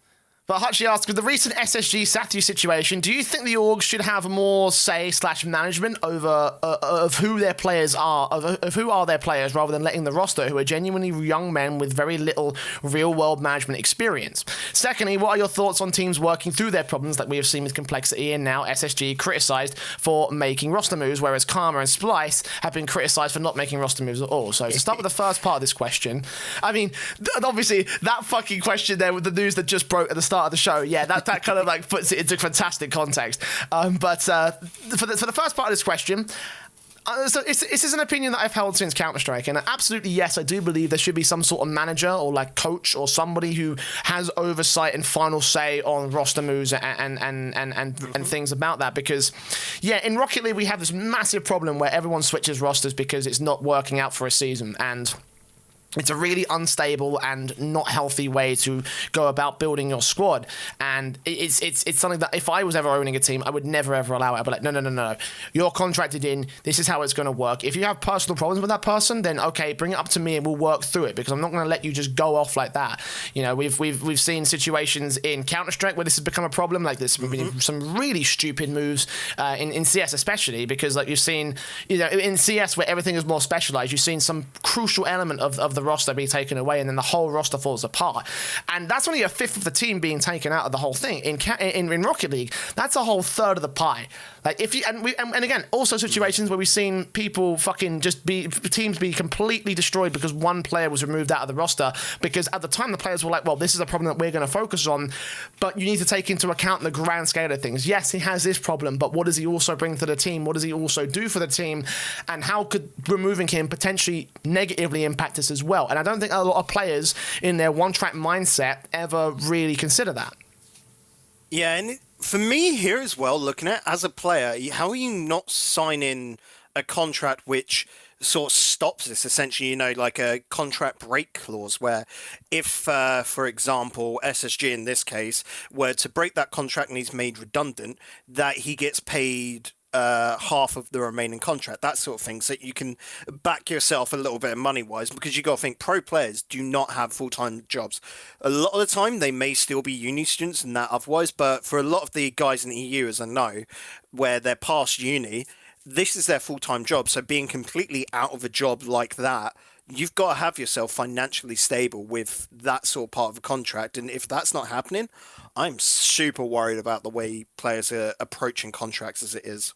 But Hutchie asks, with the recent SSG Sathyu situation, do you think the orgs should have more say/management over of who their players are, of who are their players, rather than letting the roster, who are genuinely young men with very little real-world management experience? Secondly, what are your thoughts on teams working through their problems that we have seen with Complexity and now SSG criticised for making roster moves, whereas Karma and Splice have been criticised for not making roster moves at all? So to start with the first part of this question, I mean, obviously, that fucking question there with the news that just broke at the start of the show, yeah, that kind of puts it into fantastic context. But for the first part of this question, So this is an opinion that I've held since Counter-Strike, and absolutely yes, I do believe there should be some sort of manager or like coach or somebody who has oversight and final say on roster moves and things about that. Because in Rocket League we have this massive problem where everyone switches rosters because it's not working out for a season, and it's a really unstable and not healthy way to go about building your squad. And it's something that if I was ever owning a team, I would never, ever allow it. I'd be like, no. You're contracted in. This is how it's going to work. If you have personal problems with that person, then okay, bring it up to me and we'll work through it, because I'm not going to let you just go off like that. You know, we've seen situations in Counter-Strike where this has become a problem. Like there's been some really stupid moves in CS especially, because like you've seen, you know, in CS where everything is more specialized, you've seen some crucial element of the roster be taken away, and then the whole roster falls apart. And that's only a fifth of the team being taken out of the whole thing. In Rocket League, that's a whole third of the pie. Like if you and again, also situations where we've seen people fucking teams be completely destroyed because one player was removed out of the roster, because at the time the players were like, well, this is a problem that we're going to focus on, but you need to take into account the grand scale of things. Yes, he has this problem, but what does he also bring to the team? What does he also do for the team? And how could removing him potentially negatively impact us as well? And I don't think a lot of players in their one-track mindset ever really consider that. Yeah, and for me here as well, looking at as a player, how are you not signing a contract which sort of stops this, essentially, you know, like a contract break clause where if, for example, SSG in this case, were to break that contract and he's made redundant, that he gets paid half of the remaining contract, that sort of thing, so you can back yourself a little bit money-wise, because you got to think pro players do not have full-time jobs. A lot of the time, they may still be uni students and that otherwise, but for a lot of the guys in the EU, as I know, where they're past uni, this is their full-time job, so being completely out of a job like that, you've got to have yourself financially stable with that sort of part of a contract, and if that's not happening, I'm super worried about the way players are approaching contracts as it is.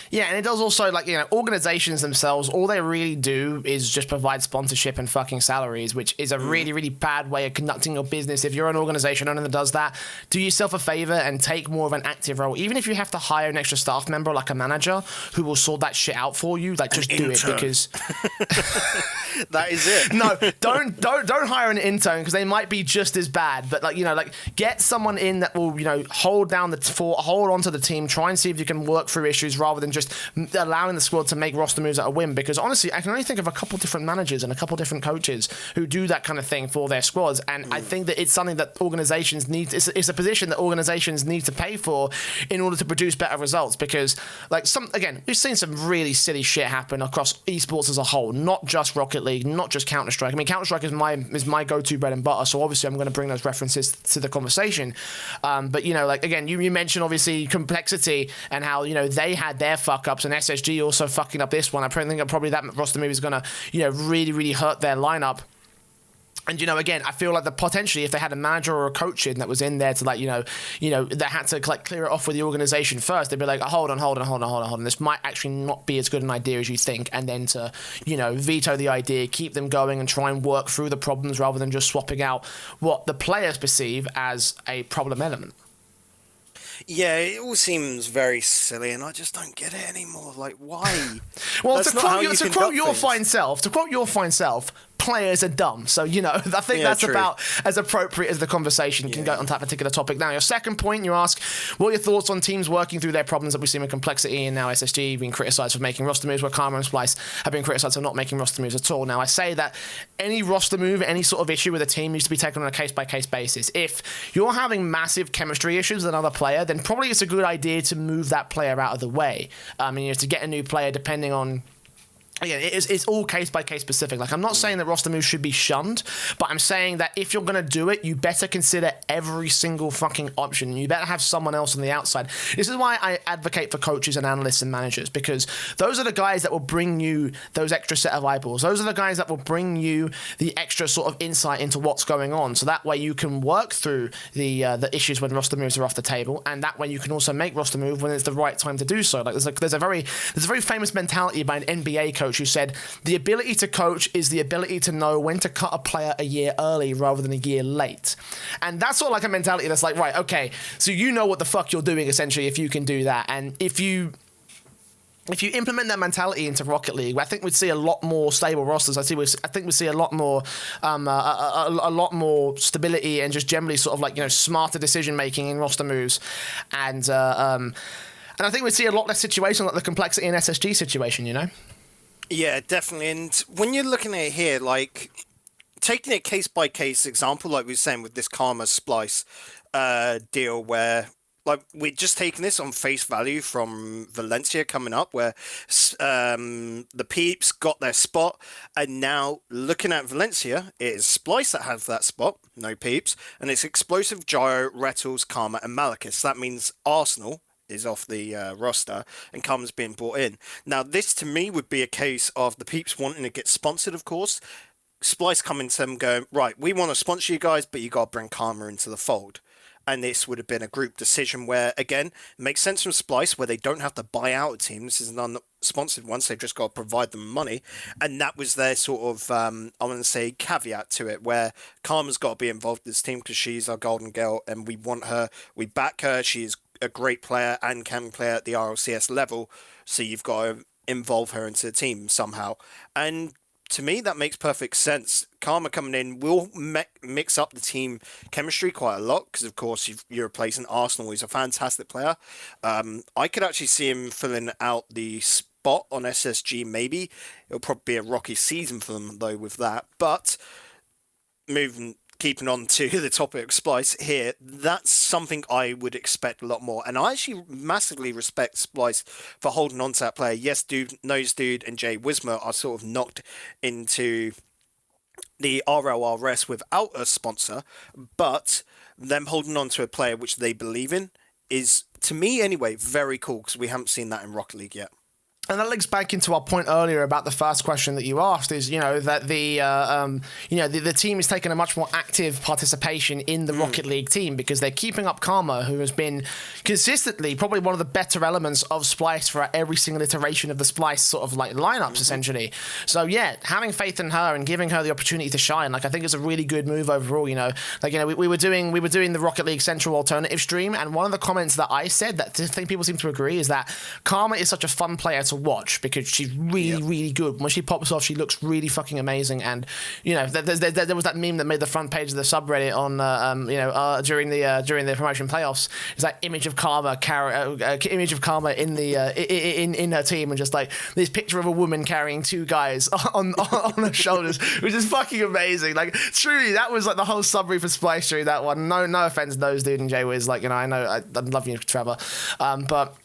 Yeah, and it does also, like, you know, organizations themselves, all they really do is just provide sponsorship and fucking salaries, which is a really, really bad way of conducting your business. If you're an organization owner that does that, do yourself a favor and take more of an active role. Even if you have to hire an extra staff member, like a manager, who will sort that shit out for you, like, just do it, because... That is it. No, don't hire an intern, because they might be just as bad. But, like, you know, like, get someone in that will, you know, hold on to the team, try and see if you can work through issues rather than just allowing the squad to make roster moves at a whim. Because honestly, I can only think of a couple different managers and a couple different coaches who do that kind of thing for their squads, and I think that it's something that organizations need. It's a position that organizations need to pay for in order to produce better results. Because, like, we've seen some really silly shit happen across esports as a whole, not just Rocket League, not just Counter-Strike. I mean, Counter-Strike is my go-to bread and butter, so obviously I'm going to bring those references to the conversation. But, you know, like, again, you mentioned obviously Complexity and how, you know, they had their fuck-ups, and SSG also fucking up this one. I think that probably that roster move is going to, you know, really, really hurt their lineup. And, you know, again, I feel like potentially if they had a manager or a coach in that was in there to, like, you know, they had to, like, clear it off with the organization first, they'd be like, hold on. This might actually not be as good an idea as you think. And then to, you know, veto the idea, keep them going and try and work through the problems rather than just swapping out what the players perceive as a problem element. Yeah, it all seems very silly, and I just don't get it anymore. Like, why? Well, to quote your fine self, players are dumb. So, you know, I think that's true. About as appropriate as the conversation can go on that particular topic. Now, your second point, you ask, what are your thoughts on teams working through their problems that we've seen with Complexity and now SSG being criticised for making roster moves, where Karma and Splice have been criticised for not making roster moves at all. Now, I say that any roster move, any sort of issue with a team needs to be taken on a case-by-case basis. If you're having massive chemistry issues with another player, then probably it's a good idea to move that player out of the way. And you know, to get a new player depending on... Again, it's all case-by-case specific. Like, I'm not saying that roster moves should be shunned, but I'm saying that if you're going to do it, you better consider every single fucking option. You better have someone else on the outside. This is why I advocate for coaches and analysts and managers, because those are the guys that will bring you those extra set of eyeballs. Those are the guys that will bring you the extra sort of insight into what's going on. So that way you can work through the issues when roster moves are off the table, and that way you can also make roster move when it's the right time to do so. Like, there's a very famous mentality by an NBA coach who said the ability to coach is the ability to know when to cut a player a year early rather than a year late. And that's sort of like a mentality that's like, right, okay, so you know what the fuck you're doing essentially if you can do that. And if you if you implement that mentality into Rocket League, I think we'd see a lot more stable rosters. I think we see a lot more, a lot more stability and just generally sort of like, you know, smarter decision making in roster moves, and I think we'd see a lot less situation like the complexity in SSG situation. You know. Yeah, definitely. And when you're looking at it here, like taking a case by case example, like we were saying with this Karma Splice deal, where. Like, we're just taking this on face value from Valencia coming up, where the Peeps got their spot, and now looking at Valencia, it is Splice that has that spot, no Peeps, and it's Explosive, Gyro, Rettles, Karma, and Malachus. That means Arsenal is off the roster, and Karma's being brought in. Now, this to me would be a case of the Peeps wanting to get sponsored, of course. Splice coming to them going, right, we want to sponsor you guys, but you got to bring Karma into the fold. And this would have been a group decision where, again, it makes sense from Splice, where they don't have to buy out a team. This is an unsponsored one, so they've just got to provide them money. And that was their sort of, I want to say, caveat to it, where Karma's got to be involved in this team because she's our golden girl and we want her, we back her. She's a great player and can play at the RLCS level, so you've got to involve her into the team somehow. And to me, that makes perfect sense. Karma coming in will mix up the team chemistry quite a lot because, of course, you're replacing Arsenal. He's a fantastic player. I could actually see him filling out the spot on SSG, maybe. It'll probably be a rocky season for them, though, with that. But keeping on to the topic of Splice here, that's something I would expect a lot more. And I actually massively respect Splice for holding on to that player. Yes, Nose Dude and Jay Wismer are sort of knocked into the RLRS without a sponsor, but them holding on to a player which they believe in is, to me anyway, very cool because we haven't seen that in Rocket League yet. And that links back into our point earlier about the first question that you asked is, you know, that the team is taking a much more active participation in the Rocket League team because they're keeping up Karma, who has been consistently probably one of the better elements of Splice for every single iteration of the Splice sort of like lineups, essentially. So yeah, having faith in her and giving her the opportunity to shine, like I think is a really good move overall. You know, like, you know, we were doing the Rocket League Central Alternative stream, and one of the comments that I said that I think people seem to agree is that Karma is such a fun player to watch because she's really good. When she pops off, she looks really fucking amazing. And you know, there was that meme that made the front page of the subreddit on during the promotion playoffs. Is that image of Karma in the in her team, and just like this picture of a woman carrying two guys on her shoulders, which is fucking amazing. Like truly, that was like the whole subreddit for Splice during that one. No offense, Nose Dude and Jay Wiz. Like, you know, I love you, Trevor, but.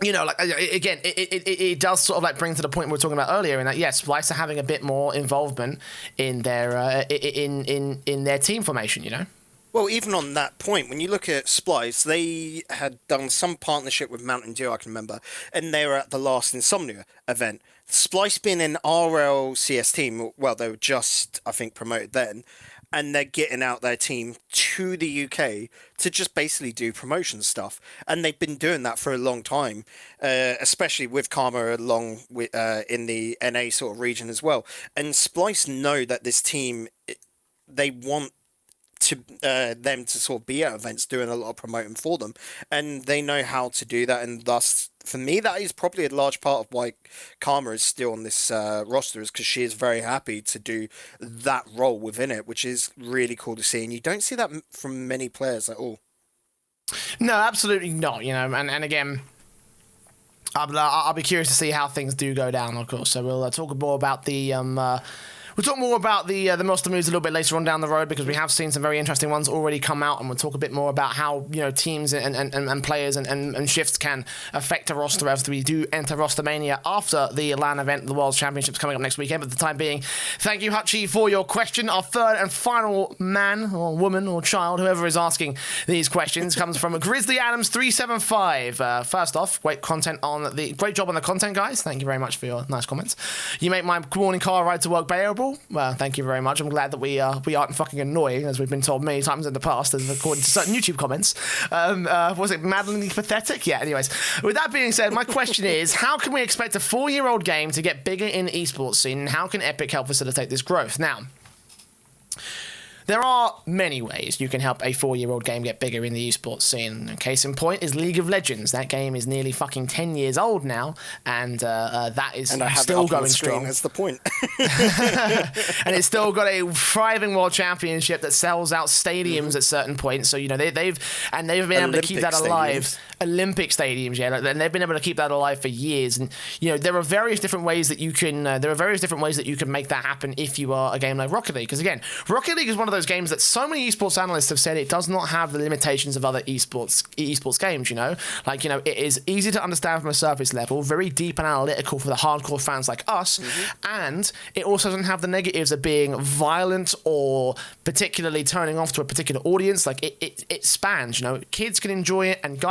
You know, like, again, it does sort of like bring to the point we were talking about earlier, in that yes, Splice are having a bit more involvement in their in their team formation. You know. Well, even on that point, when you look at Splice, they had done some partnership with Mountain Dew, I can remember, and they were at the last Insomnia event. Splice being an RLCS team, well, they were just, I think, promoted then, and they're getting out their team to the UK to just basically do promotion stuff. And they've been doing that for a long time, especially with Karma along with, in the NA sort of region as well. And Splice know that this team, they want to them to sort of be at events doing a lot of promoting for them, and they know how to do that, and thus for me that is probably a large part of why Karma is still on this roster, is because she is very happy to do that role within it, which is really cool to see, and you don't see that from many players at all. No, absolutely not. You know, and again, I'll be curious to see how things do go down, of course. So we'll talk more about the we'll talk more about the monster moves a little bit later on down the road, because we have seen some very interesting ones already come out, and we'll talk a bit more about how, you know, teams and players and shifts can affect a roster as we do enter Roster Mania after the LAN event, the World Championships coming up next weekend. But for the time being, thank you, Hutchie, for your question. Our third and final man or woman or child, whoever is asking these questions, comes from Grizzly Adams 375. First off, great job on the content, guys. Thank you very much for your nice comments. You make my morning car ride to work bearable. Well, thank you very much. I'm glad that we aren't fucking annoying, as we've been told many times in the past, as according to certain YouTube comments. Was it maddeningly pathetic? Yeah, anyways. With that being said, my question is, how can we expect a 4-year-old game to get bigger in the esports scene, and how can Epic help facilitate this growth? Now, There are many ways you can help a 4-year-old game get bigger in the esports scene. Case in point is League of Legends. That game is nearly fucking 10 years old now, and that is still going strong. That's the point. And it's still got a thriving world championship that sells out stadiums at certain points. So they've been able to keep that alive. Olympic stadiums, yeah, and they've been able to keep that alive for years. And there are various different ways that you can make that happen if you are a game like Rocket League. Because again, Rocket League is one of those games that so many esports analysts have said it does not have the limitations of other esports games. It is easy to understand from a surface level, very deep and analytical for the hardcore fans like us, and it also doesn't have the negatives of being violent or particularly turning off to a particular audience. Like it spans. Kids can enjoy it, and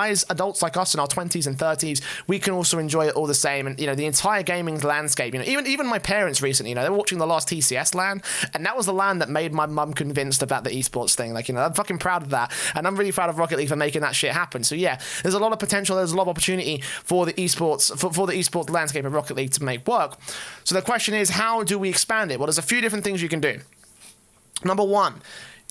adults like us in our 20s and 30s, we can also enjoy it all the same. And the entire gaming landscape, even my parents recently, they were watching the last TCS LAN, and that was the LAN that made my mum convinced about the esports thing. I'm fucking proud of that, and I'm really proud of Rocket League for making that shit happen. So yeah, there's a lot of potential, there's a lot of opportunity for the esports for the esports landscape of Rocket League to make work. So the question is, how do we expand it? Well, there's a few different things you can do. Number one,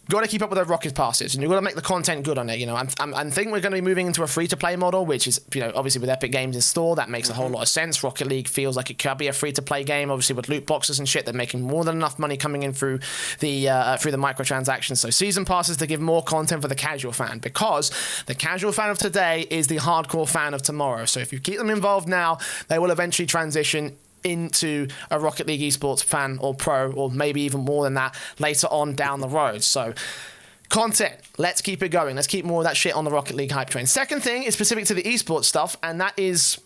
you've got to keep up with the rocket passes, and you've got to make the content good on it. I think we're going to be moving into a free-to-play model, which is, obviously with Epic Games in store, that makes a whole lot of sense. Rocket League feels like it could be a free-to-play game, obviously with loot boxes and shit. They're making more than enough money coming in through the microtransactions. So season passes to give more content for the casual fan, because the casual fan of today is the hardcore fan of tomorrow. So if you keep them involved now, they will eventually transition into a Rocket League esports fan or pro, or maybe even more than that later on down the road. So content, let's keep it going. Let's keep more of that shit on the Rocket League hype train. Second thing is specific to the esports stuff, and that is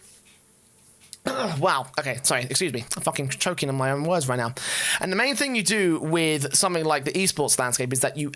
wow. Okay, sorry, excuse me. I'm fucking choking on my own words right now. And the main thing you do with something like the esports landscape is that you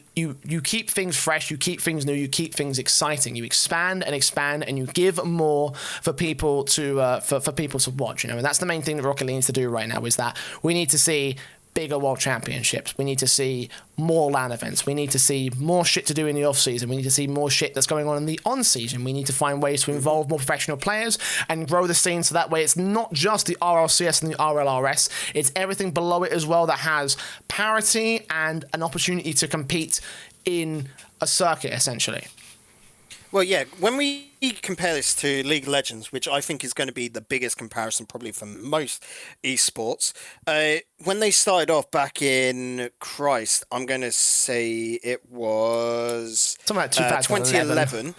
keep things fresh, you keep things new, you keep things exciting. You expand, and you give more for people to for people to watch. And that's the main thing that Rocket League needs to do right now, is that we need to see bigger world championships. We need to see more LAN events. We need to see more shit to do in the off season. We need to see more shit that's going on in the on season. We need to find ways to involve more professional players and grow the scene, so that way it's not just the RLCS and the RLRS, it's everything below it as well that has parity and an opportunity to compete in a circuit, essentially. Well, yeah, when we compare this to League of Legends, which I think is going to be the biggest comparison probably for most esports, when they started off back in, Christ, I'm going to say it was something like 2011.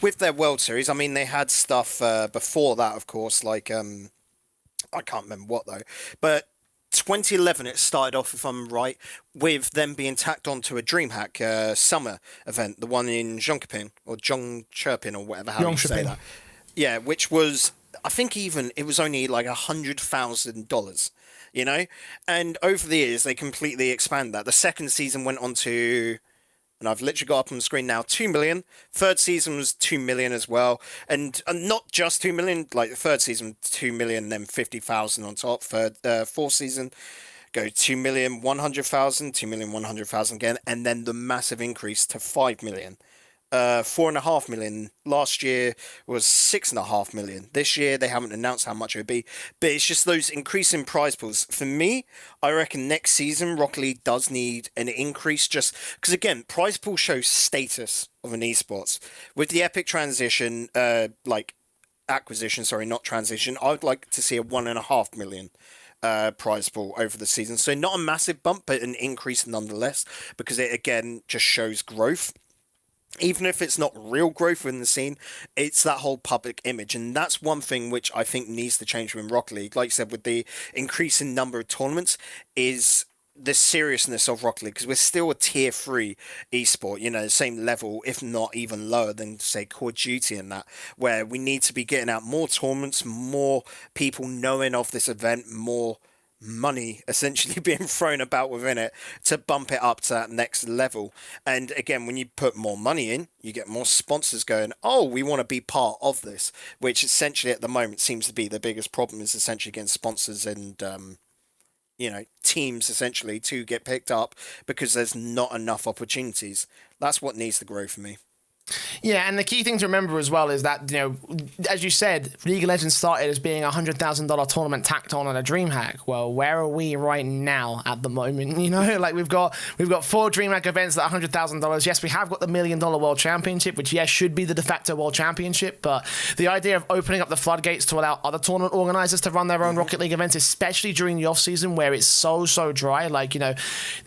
With their World Series. I mean, they had stuff before that, of course, like, I can't remember what though, but 2011 it started off, if I'm right, with them being tacked onto a Dreamhack summer event, the one in Jönköping or Jönköping or whatever how you say that. Yeah, which was, I think even it was only like $100,000, and over the years they completely expanded that. The second season went on to, and I've literally got up on the screen now, 2 million. Third season was 2 million as well. And not just 2 million, like the third season, 2 million, then 50,000 on top. Fourth season, go 2 million, 100,000, 2 million, 100,000 again. And then the massive increase to 5 million. 4.5 million. Last year was 6.5 million. This year they haven't announced how much it would be, but it's just those increasing prize pools. For me, I reckon next season Rocket League does need an increase, just because again, prize pool shows status of an esports. With the Epic transition, acquisition, sorry, not transition, I would like to see a 1.5 million prize pool over the season. So not a massive bump, but an increase nonetheless, because it again just shows growth. Even if it's not real growth in the scene, it's that whole public image. And that's one thing which I think needs to change within Rocket League. Like you said, with the increasing number of tournaments, is the seriousness of Rocket League. Because we're still a tier 3 esport, the same level, if not even lower than, say, Call of Duty and that, where we need to be getting out more tournaments, more people knowing of this event, more money essentially being thrown about within it to bump it up to that next level. And again, when you put more money in, you get more sponsors going, oh, we want to be part of this, which essentially at the moment seems to be the biggest problem, is essentially getting sponsors and teams essentially to get picked up, because there's not enough opportunities. That's what needs to grow for me. Yeah, and the key thing to remember as well is that, as you said, League of Legends started as being a $100,000 tournament tacked on at a Dreamhack. Well, where are we right now at the moment? Like we've got 4 Dreamhack events that are $100,000. Yes, we have got the $1 million World Championship, which should be the de facto World Championship. But the idea of opening up the floodgates to allow other tournament organizers to run their own Rocket League events, especially during the off season where it's so dry,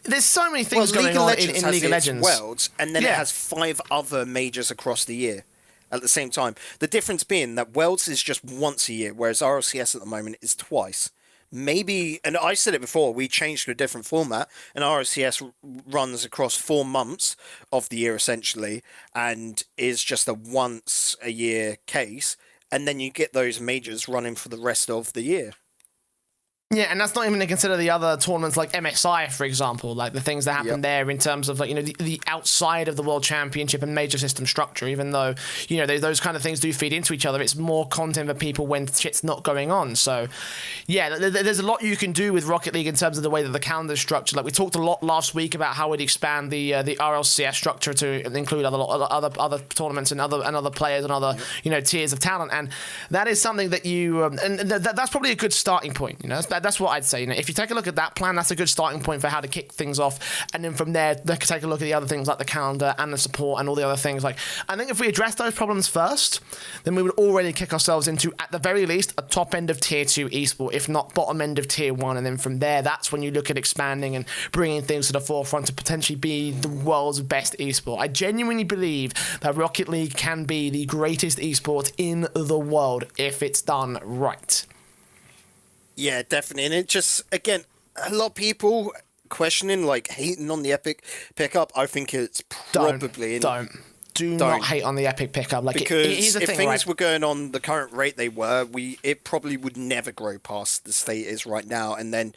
there's so many things going on in League of Legends. Worlds, and then it has 5 other majors across the year at the same time. The difference being that Worlds is just once a year, whereas RLCS at the moment is twice. Maybe, and I said it before, we changed to a different format, and RLCS runs across 4 months of the year essentially, and is just a once a year case, and then you get those majors running for the rest of the year. Yeah, and that's not even to consider the other tournaments like MSI, for example, like the things that happen there in terms of the outside of the World Championship and major system structure, even though, those kind of things do feed into each other. It's more content for people when shit's not going on. So, yeah, there's a lot you can do with Rocket League in terms of the way that the calendar is structured. Like we talked a lot last week about how we'd expand the RLCS structure to include other tournaments and other players and other tiers of talent, and that is something that that's probably a good starting point. That's what I'd say. If you take a look at that plan, that's a good starting point for how to kick things off. And then from there, they can take a look at the other things like the calendar and the support and all the other things. I think if we address those problems first, then we would already kick ourselves into, at the very least, a top end of tier 2 esport, if not bottom end of tier 1. And then from there, that's when you look at expanding and bringing things to the forefront to potentially be the world's best esport. I genuinely believe that Rocket League can be the greatest esport in the world if it's done right. Yeah, definitely. And it just, again, a lot of people questioning, hating on the Epic pickup. I think it's probably... Do not hate on the Epic pickup. Because if things were going on the current rate they were, it probably would never grow past the state it is right now. And then,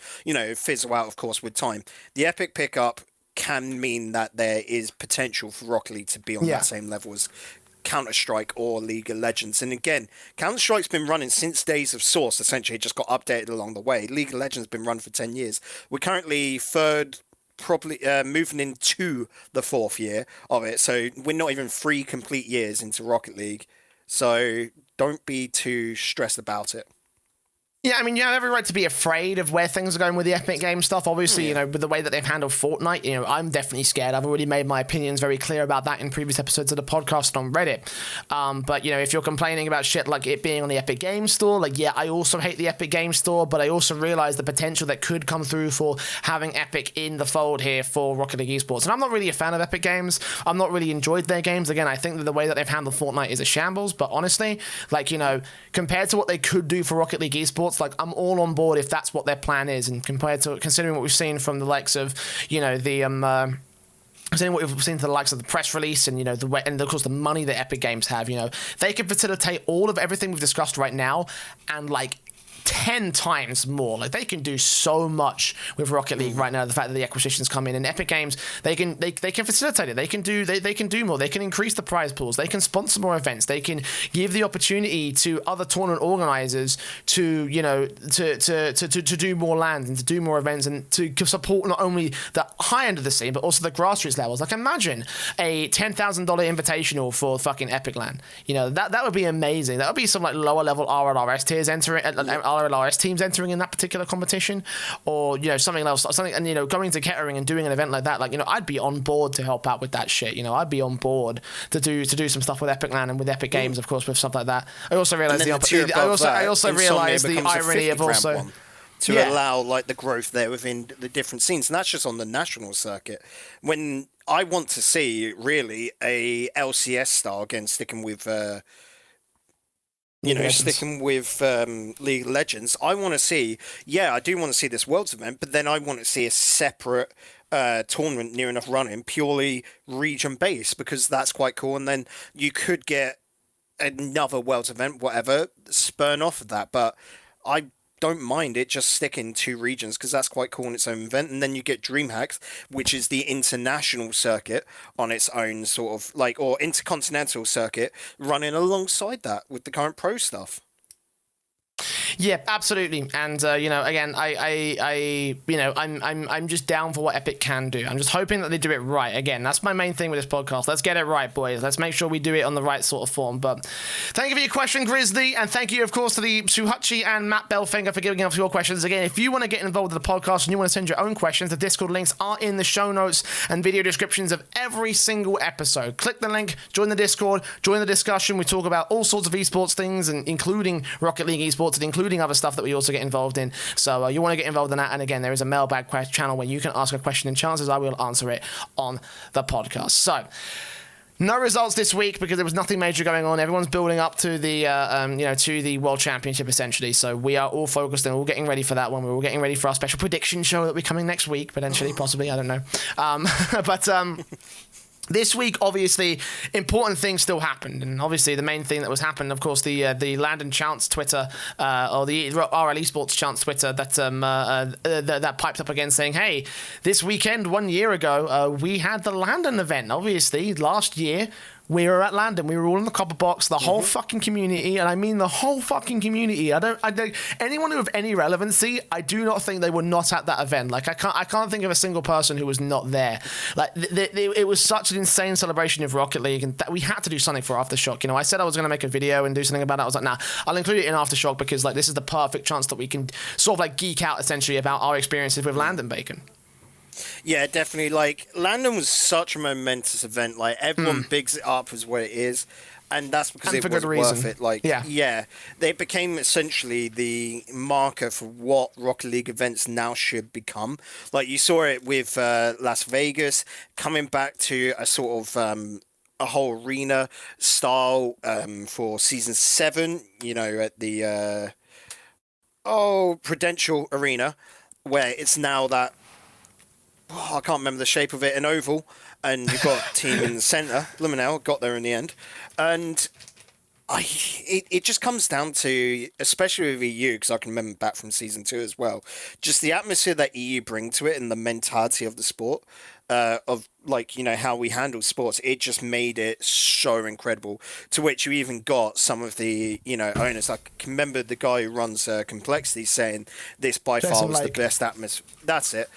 fizzle out, of course, with time. The Epic pickup can mean that there is potential for Rocket League to be on that same level as Counter-Strike or League of Legends. And again, Counter-Strike's been running since days of Source, essentially. It just got updated along the way. League of Legends been run for 10 years. We're currently third, probably moving into the 4th year of it. So we're not even 3 complete years into Rocket League. So don't be too stressed about it. Yeah, I mean, you have every right to be afraid of where things are going with the Epic Games stuff. Obviously, with the way that they've handled Fortnite, I'm definitely scared. I've already made my opinions very clear about that in previous episodes of the podcast on Reddit. But, if you're complaining about shit like it being on the Epic Games Store, I also hate the Epic Games Store, but I also realize the potential that could come through for having Epic in the fold here for Rocket League Esports. And I'm not really a fan of Epic Games. I've not really enjoyed their games. Again, I think that the way that they've handled Fortnite is a shambles, but honestly, compared to what they could do for Rocket League Esports, I'm all on board if that's what their plan is, and considering what we've seen from the likes of, considering what we've seen to the likes of the press release and, and of course the money that Epic Games have, they can facilitate all of everything we've discussed right now and 10 times more. They can do so much with Rocket League right now. The fact that the acquisitions come in, and Epic Games, they can facilitate it. They can do more. They can increase the prize pools. They can sponsor more events. They can give the opportunity to other tournament organizers to do more LANs and to do more events and to support not only the high end of the scene but also the grassroots levels. Imagine a $10,000 invitational for fucking Epic LAN. That would be amazing. That would be some lower level RLRS tiers entering. RLRS teams entering in that particular competition, or something else, and going to Kettering and doing an event like that, I'd be on board to help out with that shit. I'd be on board to do some stuff with Epic LAN and with Epic Games, of course, with stuff like that. I also realize the irony of also to allow the growth there within the different scenes, and that's just on the national circuit. When I want to see really a LCS style, again sticking with. Sticking with League of Legends, I want to see, I do want to see this Worlds event, but then I want to see a separate tournament near enough running, purely region-based, because that's quite cool, and then you could get another Worlds event, whatever, spurn off of that, but I don't mind it just sticking to regions, because that's quite cool in its own event. And then you get Dreamhack, which is the international circuit on its own sort of or intercontinental circuit running alongside that with the current pro stuff. Yeah, absolutely. And again, I'm just down for what Epic can do. I'm just hoping that they do it right. Again, that's my main thing with this podcast. Let's get it right, boys. Let's make sure we do it on the right sort of form. But thank you for your question, Grizzly, and thank you, of course, to the Suhachi and Matt Belfinger for giving us your questions. Again, if you want to get involved with the podcast and you want to send your own questions, the Discord links are in the show notes and video descriptions of every single episode. Click the link, join the Discord, join the discussion. We talk about all sorts of esports things, and including Rocket League esports and including other stuff that we also get involved in. So you want to get involved in that. And again, there is a mailbag channel where you can ask a question, and chances I will answer it on the podcast. So no results this week because there was nothing major going on. Everyone's building up to the to the World Championship essentially. So we are all focused and all getting ready for that one. We're all getting ready for our special prediction show that will be coming next week, potentially, possibly. I don't know. This week, obviously, important things still happened, and obviously the main thing that was happened, of course, the LANdon Chance Twitter, or the RLAsports Chance Twitter that piped up again saying, hey, this weekend 1 year ago, we had the LANdon event. Obviously, last year, we were at LANdon. We were all in the copper box, the whole fucking community, and I mean the whole fucking community. I don't anyone who of any relevancy, I do not think they were not at that event. Like I can't think of a single person who was not there. Like it was such an insane celebration of Rocket League, and that we had to do something for Aftershock. I said I was going to make a video and do something about it. I was like, nah, I'll include it in Aftershock because like this is the perfect chance that we can sort of like geek out essentially about our experiences with LANdon, Bacon. Yeah, definitely. Like, LANdon was such a momentous event. Like, everyone bigs it up as what it is, and that's because it was worth it. Like, yeah, they became essentially the marker for what Rocket League events now should become. Like, you saw it with Las Vegas coming back to a sort of a whole arena style for season 7. At the Prudential Arena, where it's now that. I can't remember the shape of it, an oval, and you've got a team in the centre. Luminel got there in the end. And it just comes down to, especially with EU, because I can remember back from Season 2 as well, just the atmosphere that EU bring to it and the mentality of the sport, of how we handle sports. It just made it so incredible, to which you even got some of the, owners. I can remember the guy who runs Complexity saying this by far was the best atmosphere. That's it.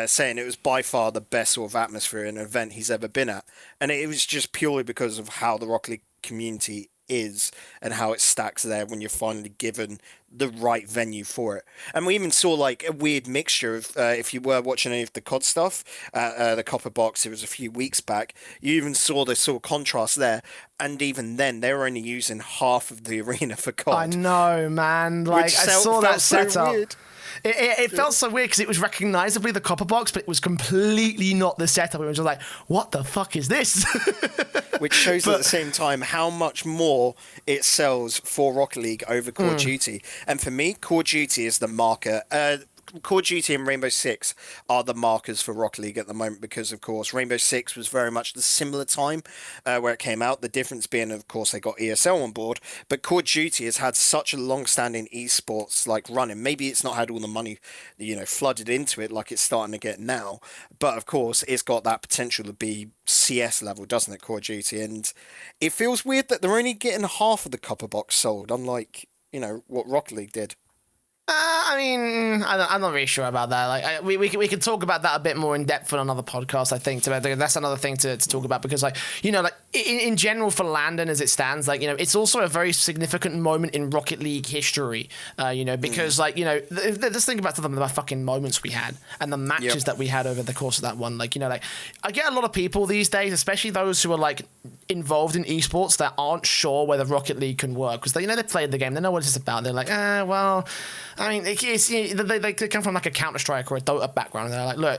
Saying it was by far the best sort of atmosphere in an event he's ever been at. And it was just purely because of how the Rocket League community is and how it stacks there when you're finally given the right venue for it. And we even saw like a weird mixture of if you were watching any of the COD stuff, the Copper Box, it was a few weeks back, you even saw the sort of contrast there. And even then, they were only using half of the arena for COD. I know, man. Like, I saw that setup. Weird. It felt so weird because it was recognizably the Copper Box, but it was completely not the setup. It was just like, what the fuck is this? Which shows at the same time how much more it sells for Rocket League over Call of Duty. And for me, Call of Duty is the marker. Call of Duty and Rainbow Six are the markers for Rocket League at the moment because, of course, Rainbow Six was very much the similar time where it came out. The difference being, of course, they got ESL on board. But Call of Duty has had such a long-standing esports running. Maybe it's not had all the money, flooded into it like it's starting to get now. But, of course, it's got that potential to be CS level, doesn't it, Call of Duty? And it feels weird that they're only getting half of the Copper Box sold, unlike, what Rocket League did. I'm not really sure about that. Like, we could talk about that a bit more in depth on another podcast. I think that's another thing to talk about because, in general for LANdon as it stands, it's also a very significant moment in Rocket League history. Because just think about some of the fucking moments we had and the matches that we had over the course of that one. I get a lot of people these days, especially those who are involved in esports, that aren't sure whether Rocket League can work because they played the game, they know what it's about. They're like, well. I mean, they come from a Counter-Strike or a Dota background, and they're like, look,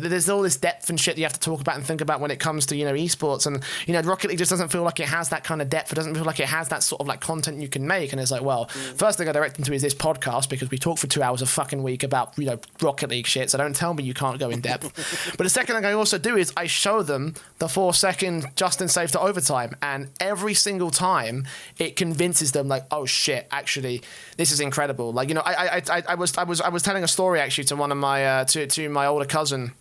there's all this depth and shit you have to talk about and think about when it comes to, esports, and, Rocket League just doesn't feel like it has that kind of depth. It doesn't feel like it has that sort of, content you can make, and it's like, well, first thing I direct into is this podcast, because we talk for 2 hours a fucking week about, Rocket League shit, so don't tell me you can't go in depth. But the second thing I also do is I show them the 4-second Justin save to overtime, and every single time it convinces them, oh shit, actually, this is incredible. I was telling a story actually to one of my to my older cousin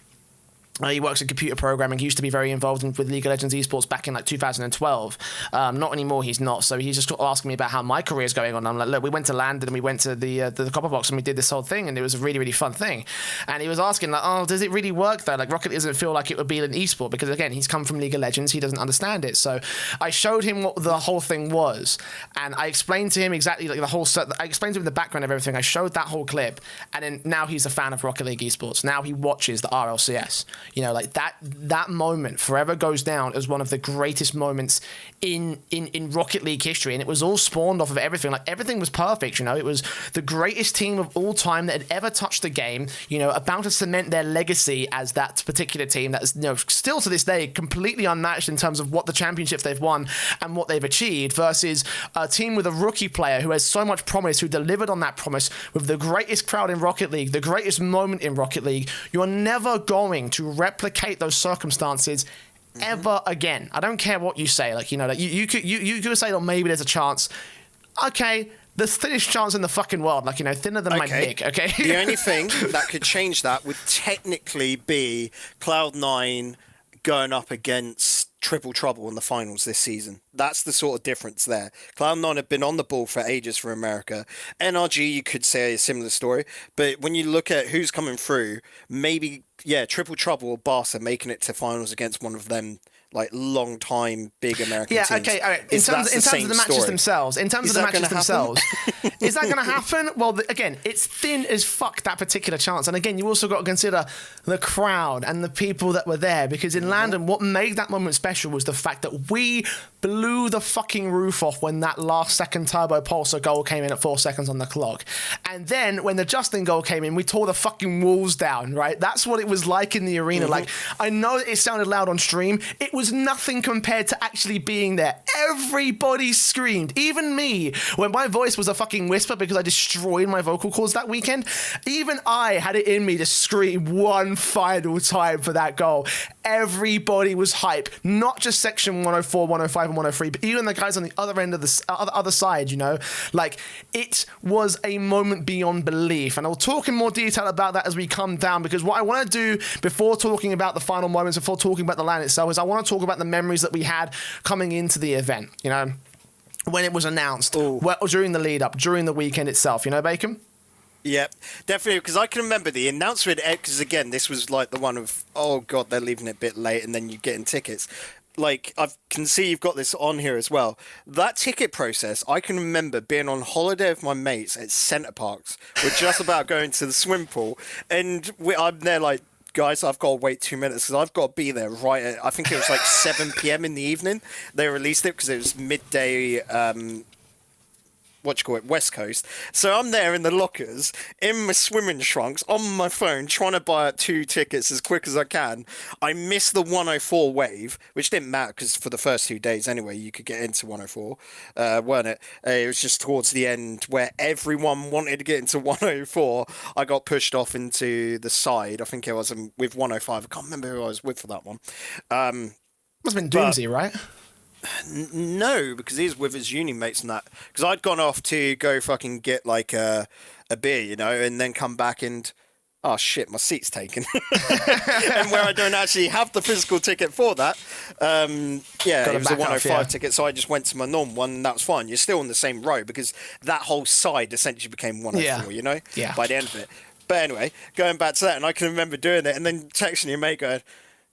He works in computer programming. He used to be very involved with League of Legends esports back in like 2012. Not anymore, he's not. So he's just asking me about how my career is going on. I'm like, look, we went to LANdon and we went to the Copper Box and we did this whole thing, and it was a really, really fun thing. And he was asking, like, oh, does it really work though? Like, Rocket League doesn't feel like it would be an esport because, again, he's come from League of Legends. He doesn't understand it. So I showed him what the whole thing was, and I explained to him exactly like I explained to him the background of everything. I showed that whole clip, and then now he's a fan of Rocket League esports. Now he watches the RLCS. You know, like that moment forever goes down as one of the greatest moments in Rocket League history, and it was all spawned off of everything. Like, everything was perfect, you know. It was the greatest team of all time that had ever touched the game, you know, about to cement their legacy as that particular team that is, you know, still to this day completely unmatched in terms of what the championships they've won and what they've achieved, versus a team with a rookie player who has so much promise, who delivered on that promise with the greatest crowd in Rocket League, the greatest moment in Rocket League. You're never going to replicate those circumstances ever again. I don't care what you say. Like, you know, like you could say, well, maybe there's a chance. Okay, the thinnest chance in the fucking world, like, you know, thinner than my dick. Okay. The only thing that could change that would technically be Cloud9 going up against Triple Trouble in the finals this season. That's the sort of difference there. Cloud9 have been on the ball for ages for America. NRG, you could say a similar story, but when you look at who's coming through, maybe, yeah, Triple Trouble or Barca making it to finals against one of them, like, long time big American teams. Yeah, okay, all right. In terms of the matches themselves, is that going to happen? Well, again, it's thin as fuck, that particular chance. And again, you also got to consider the crowd and the people that were there, because in LANdon, what made that moment special was the fact that we blew the fucking roof off when that last second turbo pulsar goal came in at 4 seconds on the clock. And then when the Justin goal came in, we tore the fucking walls down, right? That's what it was like in the arena. Like, I know that it sounded loud on stream. It was nothing compared to actually being there. Everybody screamed, even me, when my voice was a fucking whisper because I destroyed my vocal cords that weekend. Even I had it in me to scream one final time for that goal. Everybody was hype, not just section 104, 105, and 103, but even the guys on the other end of the other side, you know? Like, it was a moment beyond belief. And I'll talk in more detail about that as we come down, because what I want to do before talking about the final moments, before talking about the LAN itself, is I want to talk about the memories that we had coming into the event, you know? When it was announced, during the lead up, during the weekend itself, you know, Bacon? Yeah, definitely, because I can remember the announcement, because again, this was like the one of, oh god, they're leaving it a bit late and then you're getting tickets. Like, I can see you've got this on here as well. That ticket process, I can remember being on holiday with my mates at Centre Parks. We're just about going to the swim pool, and I'm there like, guys, I've got to wait 2 minutes because I've got to be there right at, I think it was like 7 p.m. in the evening. They released it because it was midday, West Coast. So I'm there in the lockers, in my swimming trunks, on my phone, trying to buy 2 tickets as quick as I can. I missed the 104 wave, which didn't matter because for the first 2 days anyway, you could get into 104, weren't it? It was just towards the end where everyone wanted to get into 104. I got pushed off into the side. I think it was with 105. I can't remember who I was with for that one. Must have been Doomsy, right? No, because he's with his uni mates and that. Because I'd gone off to go fucking get like a beer, you know, and then come back and, oh shit, my seat's taken. And where I don't actually have the physical ticket for that, it was a 105 ticket, so I just went to my normal one, and that was fine. You're still on the same row because that whole side essentially became 104, you know, by the end of it. But anyway, going back to that, and I can remember doing it, and then texting your mate going,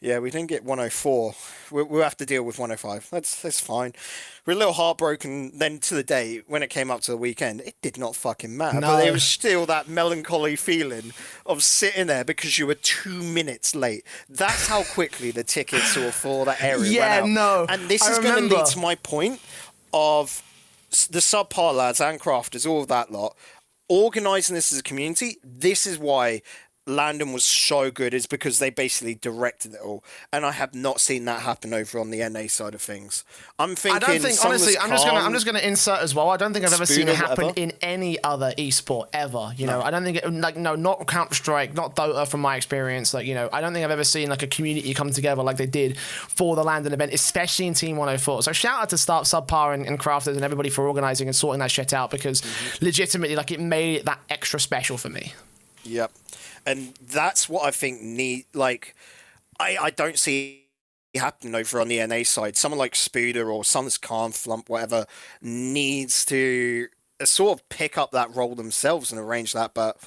yeah, we didn't get 104. We'll have to deal with 105. That's fine. We're a little heartbroken then to the day when it came up to the weekend. It did not fucking matter. No. But there was still that melancholy feeling of sitting there because you were 2 minutes late. That's how quickly the tickets for that area went out. No. And this is going to lead to my point of the subpar lads and crafters, all of that lot, organising this as a community. This is why LANdon was so good, is because they basically directed it all, and I have not seen that happen over on the NA side of things. I'm honestly, I'm just gonna insert as well. I don't think I've ever seen it happen in any other esport ever. You know, I don't think not Counter-Strike, not Dota from my experience. Like, you know, I don't think I've ever seen like a community come together like they did for the LANdon event, especially in Team 104. So shout out to Subpar and Crafters and everybody for organising and sorting that shit out, because legitimately, like, it made it that extra special for me. Yep. And that's what I think I don't see it happening over on the NA side. Someone like Spooder or Sons Khan, Flump, whatever, needs to sort of pick up that role themselves and arrange that, but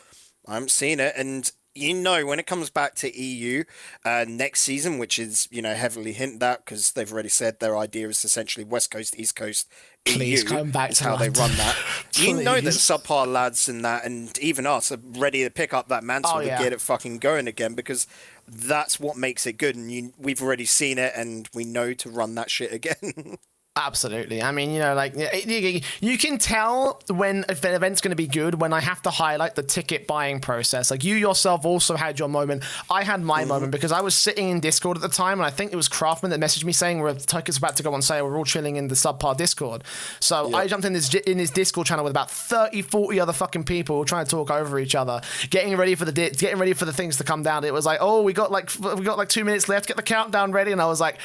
I haven't seen it. And when it comes back to EU next season, which is, heavily hinted at because they've already said their idea is essentially West Coast, East Coast, Please EU come back is to how London. they run that. You know that Please. subpar lads and that, and even us are ready to pick up that mantle to get it fucking going again, because that's what makes it good. And we've already seen it, and we know to run that shit again. Absolutely. I mean, you can tell when an event's going to be good when I have to highlight the ticket buying process. Like, you yourself also had your moment. I had my moment because I was sitting in Discord at the time, and I think it was Craftman that messaged me saying the ticket's about to go on sale. We're all chilling in the subpar Discord. So I jumped in his Discord channel with about 30, 40 other fucking people trying to talk over each other, getting ready for the things to come down. It was like, oh, we got like 2 minutes left. Get the countdown ready, and I was like,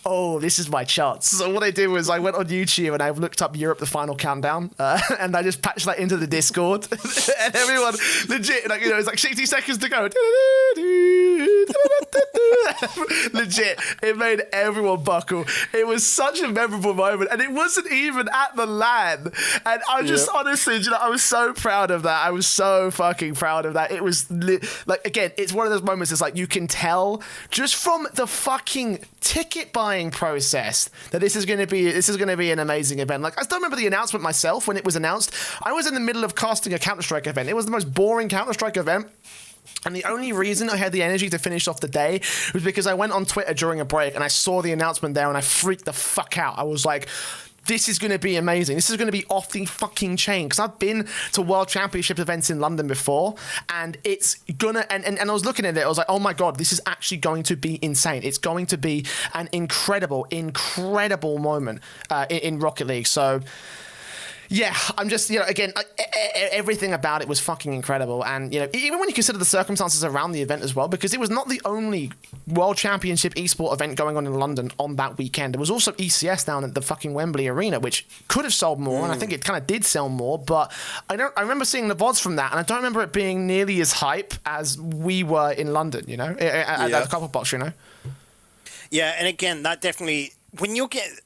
oh, this is my chance. So what I did was I went on YouTube and I looked up Europe, the final countdown, and I just patched that into the Discord. And everyone legit, it's like 60 seconds to go. Legit, it made everyone buckle. It was such a memorable moment, and it wasn't even at the LAN. And I just honestly, I was so proud of that. I was so fucking proud of that. It was again, it's one of those moments. It's like you can tell just from the fucking ticket buying process that this is going to be an amazing event. Like, I still remember the announcement myself when it was announced. I was in the middle of casting a Counter-Strike event. It was the most boring Counter-Strike event. And the only reason I had the energy to finish off the day was because I went on Twitter during a break and I saw the announcement there and I freaked the fuck out. I was like, this is going to be amazing. This is going to be off the fucking chain. Because I've been to World Championship events in London before, and it's gonna, and I was looking at it, I was like, oh my God, this is actually going to be insane. It's going to be an incredible moment in Rocket League. So, yeah, I'm just, again, everything about it was fucking incredible. And, even when you consider the circumstances around the event as well, because it was not the only World Championship esport event going on in London on that weekend. There was also ECS down at the fucking Wembley Arena, which could have sold more, and I think it kind of did sell more, but I remember seeing the VODs from that, and I don't remember it being nearly as hype as we were in London, at the Copper Box, Yeah, and again, that definitely... When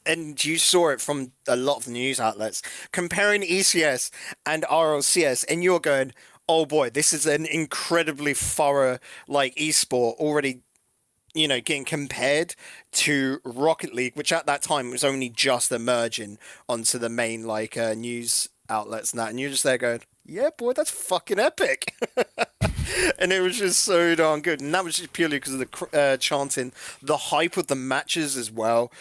and you saw it from a lot of news outlets, comparing ECS and RLCS, and you're going, oh boy, this is an incredibly thorough, esport already, getting compared to Rocket League, which at that time was only just emerging onto the main, news outlets and that, and you're just there going, yeah, boy, that's fucking epic. And it was just so darn good. And that was just purely because of the chanting, the hype of the matches as well.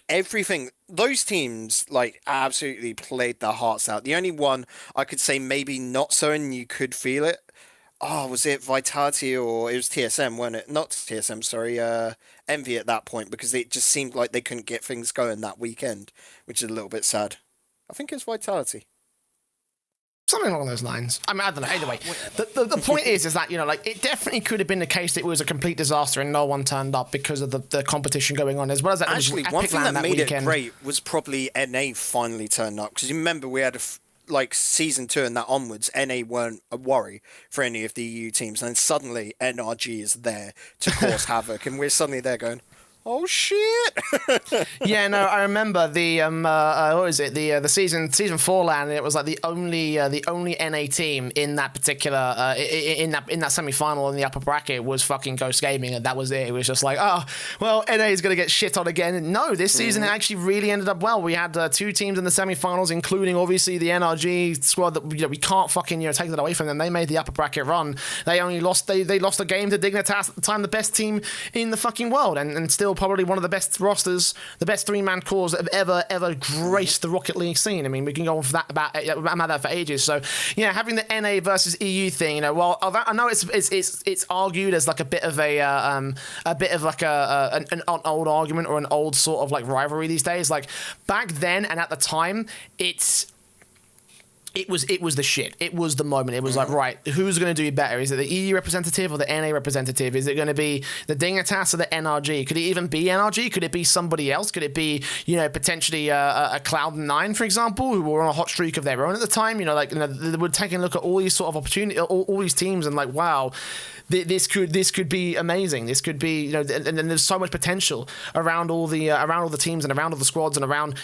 Everything, those teams, absolutely played their hearts out. The only one I could say maybe not so, and you could feel it. Oh, was it Vitality or it was TSM, wasn't it? Not TSM, sorry. Envy at that point, because it just seemed like they couldn't get things going that weekend, which is a little bit sad. I think it's Vitality. Something along those lines. I mean, I don't know. Anyway, the point is that, it definitely could have been the case that it was a complete disaster and no one turned up because of the competition going on, as well as that. Actually, one thing that made it great was probably NA finally turned up, because you remember we had season 2 and that onwards, NA weren't a worry for any of the EU teams, and then suddenly NRG is there to cause havoc, and we're suddenly there going, oh shit! Yeah, no, I remember the what was it? The season 4 LAN, and it was the only NA team in that particular in that semi-final in the upper bracket was fucking Ghost Gaming, and that was it. It was just oh well, NA is gonna get shit on again. And no, this season it actually really ended up well. We had 2 teams in the semi-finals, including obviously the NRG squad that we can't fucking take that away from them. They made the upper bracket run. They only lost they lost a game to Dignitas at the time, the best team in the fucking world, and still probably one of the best rosters, the best 3-man cores that have ever graced the Rocket League scene. I mean, we can go on for that about that for ages. So yeah, having the NA versus EU thing, well, I know it's argued as a bit of an old argument or an old sort of rivalry these days. Back then and at the time, it was the shit. It was the moment. It was like, right, who's going to do better? Is it the EU representative or the NA representative? Is it going to be the Dignitas or the NRG? Could it even be NRG? Could it be somebody else? Could it be, potentially a Cloud9, for example, who were on a hot streak of their own at the time? They were taking a look at all these sort of opportunity, all these teams, and like, wow, this could be amazing. This could be, and there's so much potential around all the teams and around all the squads and around,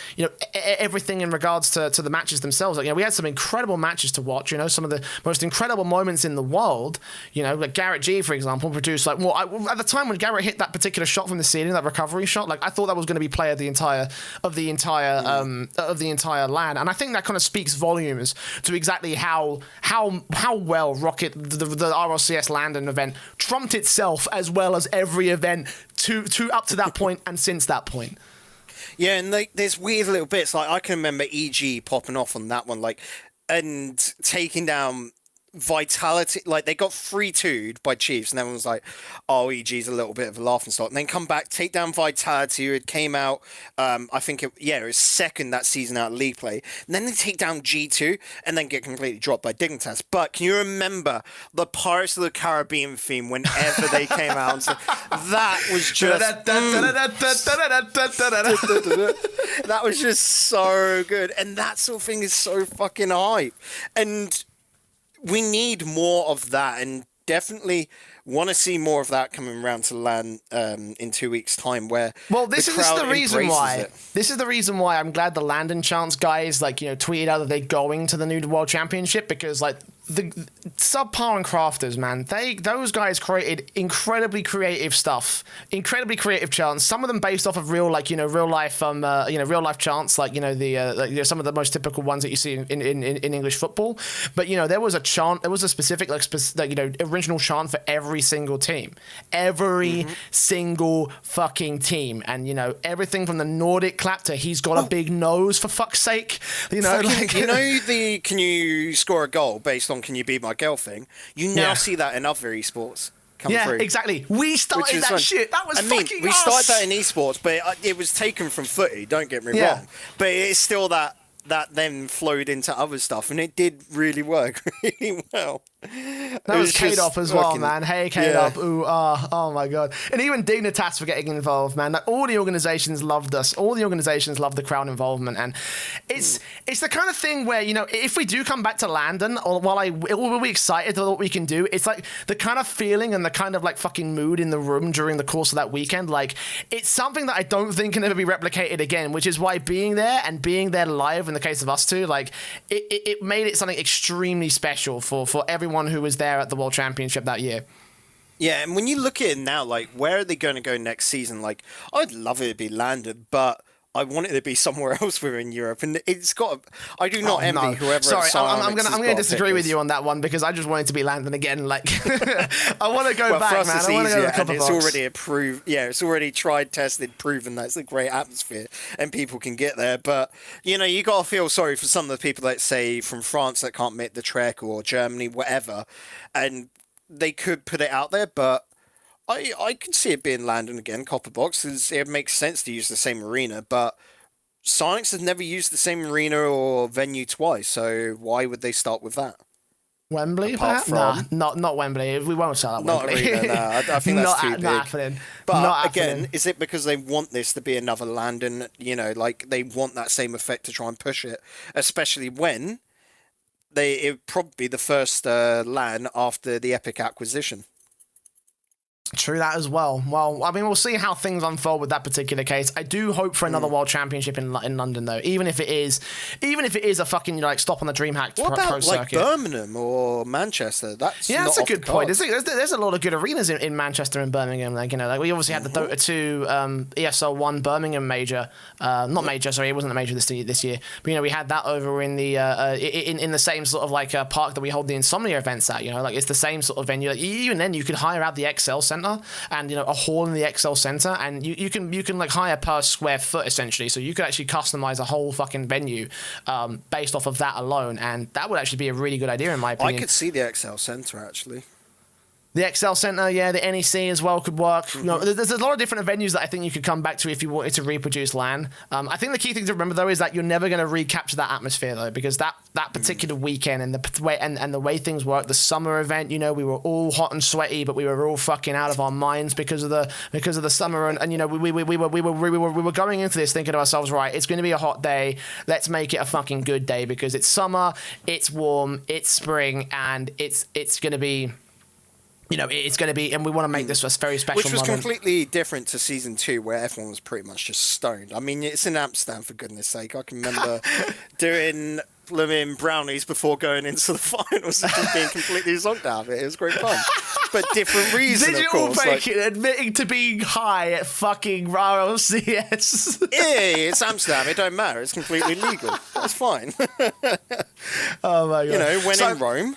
everything in regards to the matches themselves. Like, we had some incredible matches to watch. Some of the most incredible moments in the world. Like Garrett G, for example, produced at the time when Garrett hit that particular shot from the ceiling, that recovery shot. Like, I thought that was going to be play of the entire LAN, and I think that kind of speaks volumes to exactly how well Rocket the RLCS LANdon event trumped itself, as well as every event to up to that point and since that point. Yeah, and there's weird little bits. Like, I can remember EG popping off on that one, like, and taking down Vitality. Like, they got 3-2'd by Chiefs, and everyone was like, oh, EG's a little bit of a laughing stock. And then come back, take down Vitality, who had came out, I think it was second that season out of league play. And then they take down G2, and then get completely dropped by Dignitas. But can you remember the Pirates of the Caribbean theme whenever they came out? And so, that was just... that was just so good. And that sort of thing is so fucking hype. And we need more of that, and definitely want to see more of that coming around to LAN in 2 weeks' time. This is the reason why I'm glad the LANdon Chance guys tweeted out that they're going to the new World Championship, because the Subpar and Crafters, man, those guys created incredibly creative stuff, incredibly creative chants. Some of them based off of real life chants, some of the most typical ones that you see in English football. But there was a chant, there was a specific original chant for every single team, single fucking team, and everything from the Nordic clap to he's got a big nose, for fuck's sake, the can you score a goal based on can you beat my girl thing? You now see that in other esports come through. Exactly. We started that shit. That was fucking we started that in esports, but it was taken from footy, don't get me wrong. But it's still that then flowed into other stuff, and it did really work really well. That was K-Dop as well, man. Hey, K-Dop. Yeah. Ooh, oh my God. And even Dignitas for getting involved, man. All the organizations loved us. All the organizations loved the crowd involvement. And it's the kind of thing where, if we do come back to LANdon, or we'll be excited about what we can do, it's like the kind of feeling and the kind of fucking mood in the room during the course of that weekend. It's something that I don't think can ever be replicated again, which is why being there and being there live in the case of us two, it made it something extremely special for everyone who was there at the World Championship that year. Yeah, and when you look at it now, where are they going to go next season? I'd love it to be LANdon, but I want it to be somewhere else within Europe, and it's got. I do not envy whoever. Sorry, I'm going to disagree with you on that one, because I just want it to be LANdon again. I want to go back, man. I want to go to the Copper Box. It's already approved. Yeah, it's already tried, tested, proven that it's a great atmosphere, and people can get there. But you got to feel sorry for some of the people, let's say from France, that can't make the trek, or Germany, whatever, and they could put it out there, but. I could see it being LANdon again, Copper Box, because it makes sense to use the same arena, but Sonics has never used the same arena or venue twice, so why would they start with that? Wembley, perhaps? Nah, not Wembley. We won't start at Wembley. Not arena, no. I think that's too big. Not happening. But again, is it because they want this to be another LANdon, they want that same effect to try and push it, especially when it would probably be the first LAN after the Epic acquisition. True that as well. Well, I mean, we'll see how things unfold with that particular case. I do hope for another World Championship in London, though. Even if it is a fucking stop on the Dreamhack Pro circuit. What about Birmingham or Manchester? That's a good point. There's a lot of good arenas in Manchester and Birmingham. We obviously had the Dota 2 ESL 1 Birmingham major, not major. Sorry, it wasn't a major this year. But we had that over in the in the same sort of park that we hold the Insomnia events at. It's the same sort of venue. Even then, you could hire out the XL Centre and a hall in the XL Centre, and you can hire per square foot essentially, so you could actually customize a whole fucking venue based off of that alone, and that would actually be a really good idea in my opinion. I could see the XL Centre actually. The XL Center, yeah, the NEC as well could work. Mm-hmm. No, there's a lot of different venues that I think you could come back to if you wanted to reproduce LAN. I think the key thing to remember though is that you're never going to recapture that atmosphere though, because that particular weekend and the way things work, the summer event, we were all hot and sweaty, but we were all fucking out of our minds because of the summer, and we were going into this thinking to ourselves, right, it's going to be a hot day, let's make it a fucking good day because it's summer, it's warm, it's spring, and it's going to be. It's going to be, and we want to make this a very special Which was moment. completely different to season 2, where everyone was pretty much just stoned. I mean, it's in Amsterdam, for goodness sake. I can remember doing blooming brownies before going into the finals and just being completely zonked out of it. It was great fun. But different reason, of course. Digital bacon, admitting to being high at fucking RLCS. Yeah, it's Amsterdam. It don't matter. It's completely legal. It's fine. Oh, my God. When in Rome...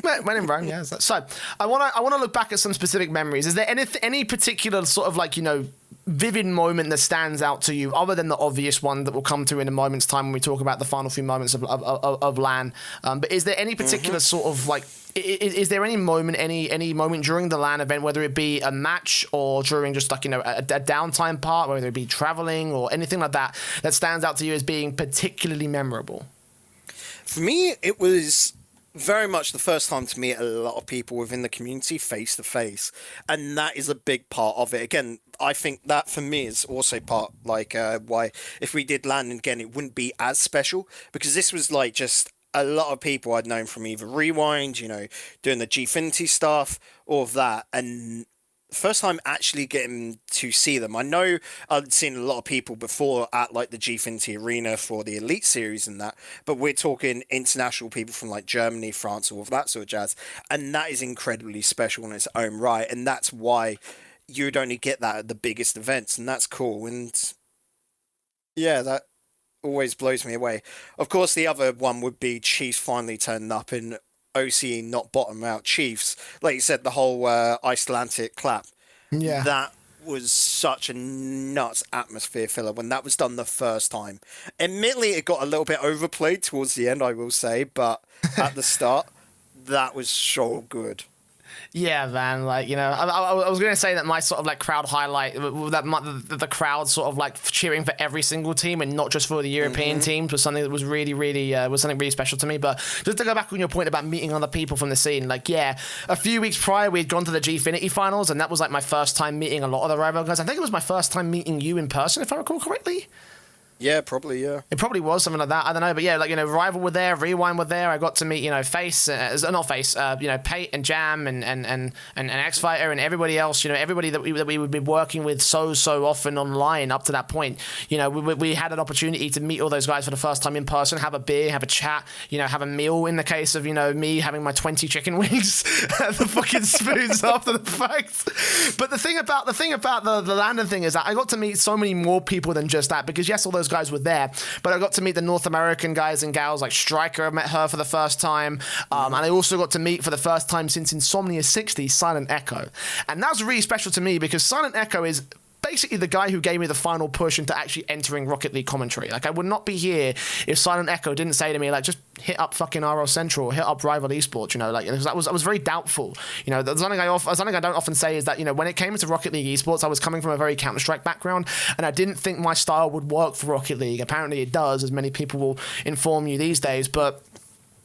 When in Rome, yeah. So I want to look back at some specific memories. Is there any particular sort of vivid moment that stands out to you, other than the obvious one that we'll come to in a moment's time when we talk about the final few moments of LAN? But is there any particular sort of is there any moment, any moment during the LAN event, whether it be a match or during just a downtime part, whether it be traveling or anything like that, that stands out to you as being particularly memorable? For me, it was very much the first time to meet a lot of people within the community face to face, and that is a big part of it. Again, I think that for me is also part why if we did LAN again, it wouldn't be as special, because this was just a lot of people I'd known from either Rewind, doing the Gfinity stuff, all of that, and first time actually getting to see them. I know I'd seen a lot of people before at the Gfinity Arena for the Elite Series and that, but we're talking international people from Germany, France, all of that sort of jazz, and that is incredibly special in its own right, and that's why you'd only get that at the biggest events, and that's cool. And yeah, that always blows me away. Of course, the other one would be Chiefs finally turning up in OCE, not bottom out Chiefs. Like you said, the whole Icelandic clap. Yeah. That was such a nuts atmosphere filler when that was done the first time. Admittedly, it got a little bit overplayed towards the end, I will say, but at the start, that was so good. Yeah, man. I was going to say that my sort of crowd highlight, the crowd sort of cheering for every single team and not just for the European teams, was something that was really, really special to me. But just to go back on your point about meeting other people from the scene, a few weeks prior we'd gone to the Gfinity finals, and that was my first time meeting a lot of the rival guys. I think it was my first time meeting you in person, if I recall correctly. Yeah, probably, yeah. It probably was something like that. I don't know, but yeah, Rival were there, Rewind were there. I got to meet, Pate and Jam and X Fighter and everybody else. Everybody that we would be working with so often online up to that point. We had an opportunity to meet all those guys for the first time in person, have a beer, have a chat, have a meal. In the case of me having my 20 chicken wings, the fucking spoons after the fact. But the thing about the LANdon thing is that I got to meet so many more people than just that, because yes, all those guys were there, but I got to meet the North American guys and gals like Striker. I met her for the first time, and I also got to meet for the first time since Insomnia 60 Silent Echo, and that was really special to me because Silent Echo is basically the guy who gave me the final push into actually entering Rocket League commentary. I would not be here if Silent Echo didn't say to me, just hit up fucking RL Central, hit up Rival Esports, I was very doubtful. Something I don't often say is that, when it came to Rocket League Esports, I was coming from a very Counter-Strike background, and I didn't think my style would work for Rocket League. Apparently it does, as many people will inform you these days, but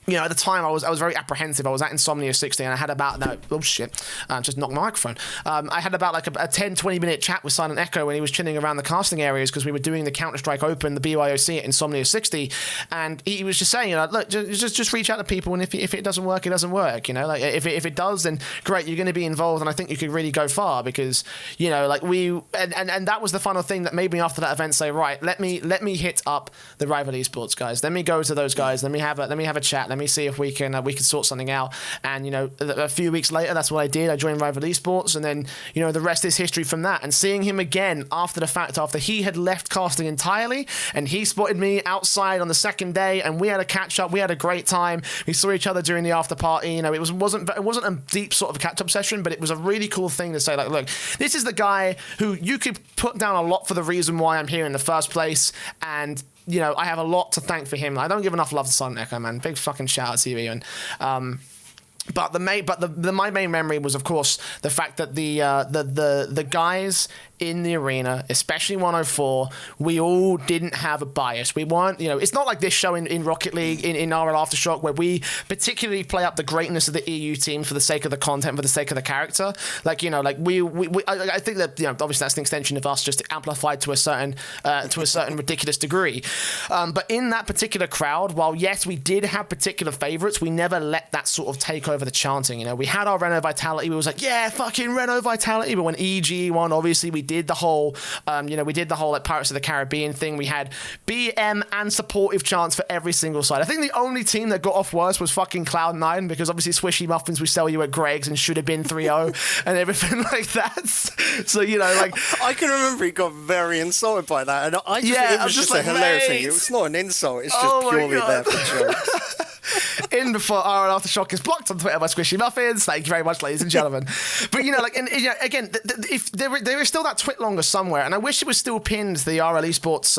at the time I was very apprehensive. I was at Insomnia 60 and I had about, just knocked my microphone. I had about a 10-20 minute chat with Silent Echo when he was chilling around the casting areas, because we were doing the Counter-Strike Open, the BYOC at Insomnia 60, and he was just saying, look, just reach out to people, and if it doesn't work, it doesn't work. If it does, then great, you're going to be involved, and I think you could really go far, because and that was the final thing that made me after that event say, right, let me hit up the Rival Esports guys, let me go to those guys, let me have a chat, let me see if we can sort something out. And a few weeks later, that's what I did. I joined Rival Esports, and then the rest is history from that. And seeing him again after the fact, after he had left casting entirely, and he spotted me outside on the second day, and we had a catch up. We had a great time. We saw each other during the after party. It wasn't a deep sort of catch up session, but it was a really cool thing to say, look, this is the guy who you could put down a lot for the reason why I'm here in the first place, and I have a lot to thank for him. I don't give enough love to Silent Echo, man. Big fucking shout out to you, Ian. But my main memory was, of course, the fact that the guys in the arena, especially 104, we all didn't have a bias. We weren't, it's not like this show in Rocket League, in RLAfterShock, where we particularly play up the greatness of the EU team for the sake of the content, for the sake of the character. I think that, obviously that's an extension of us just amplified to a certain ridiculous degree. But in that particular crowd, while yes, we did have particular favorites, we never let that sort of take over the chanting. We had our Renault Vitality. We was like, yeah, fucking Renault Vitality. But when EG won, obviously we did the whole, like Pirates of the Caribbean thing. We had BM and supportive chants for every single side. I think the only team that got off worse was fucking Cloud9, because obviously Swishy Muffins we sell you at Greg's and should have been 3-0 and everything like that. So I can remember he got very insulted by that, and it was just a hilarious thing. It was not an insult. It's just purely there for jokes. In before RLAfterShock is blocked on Twitter by Squishy Muffins. Thank you very much, ladies and gentlemen. But again, if there is still that twit longer somewhere, and I wish it was still pinned to the RL Esports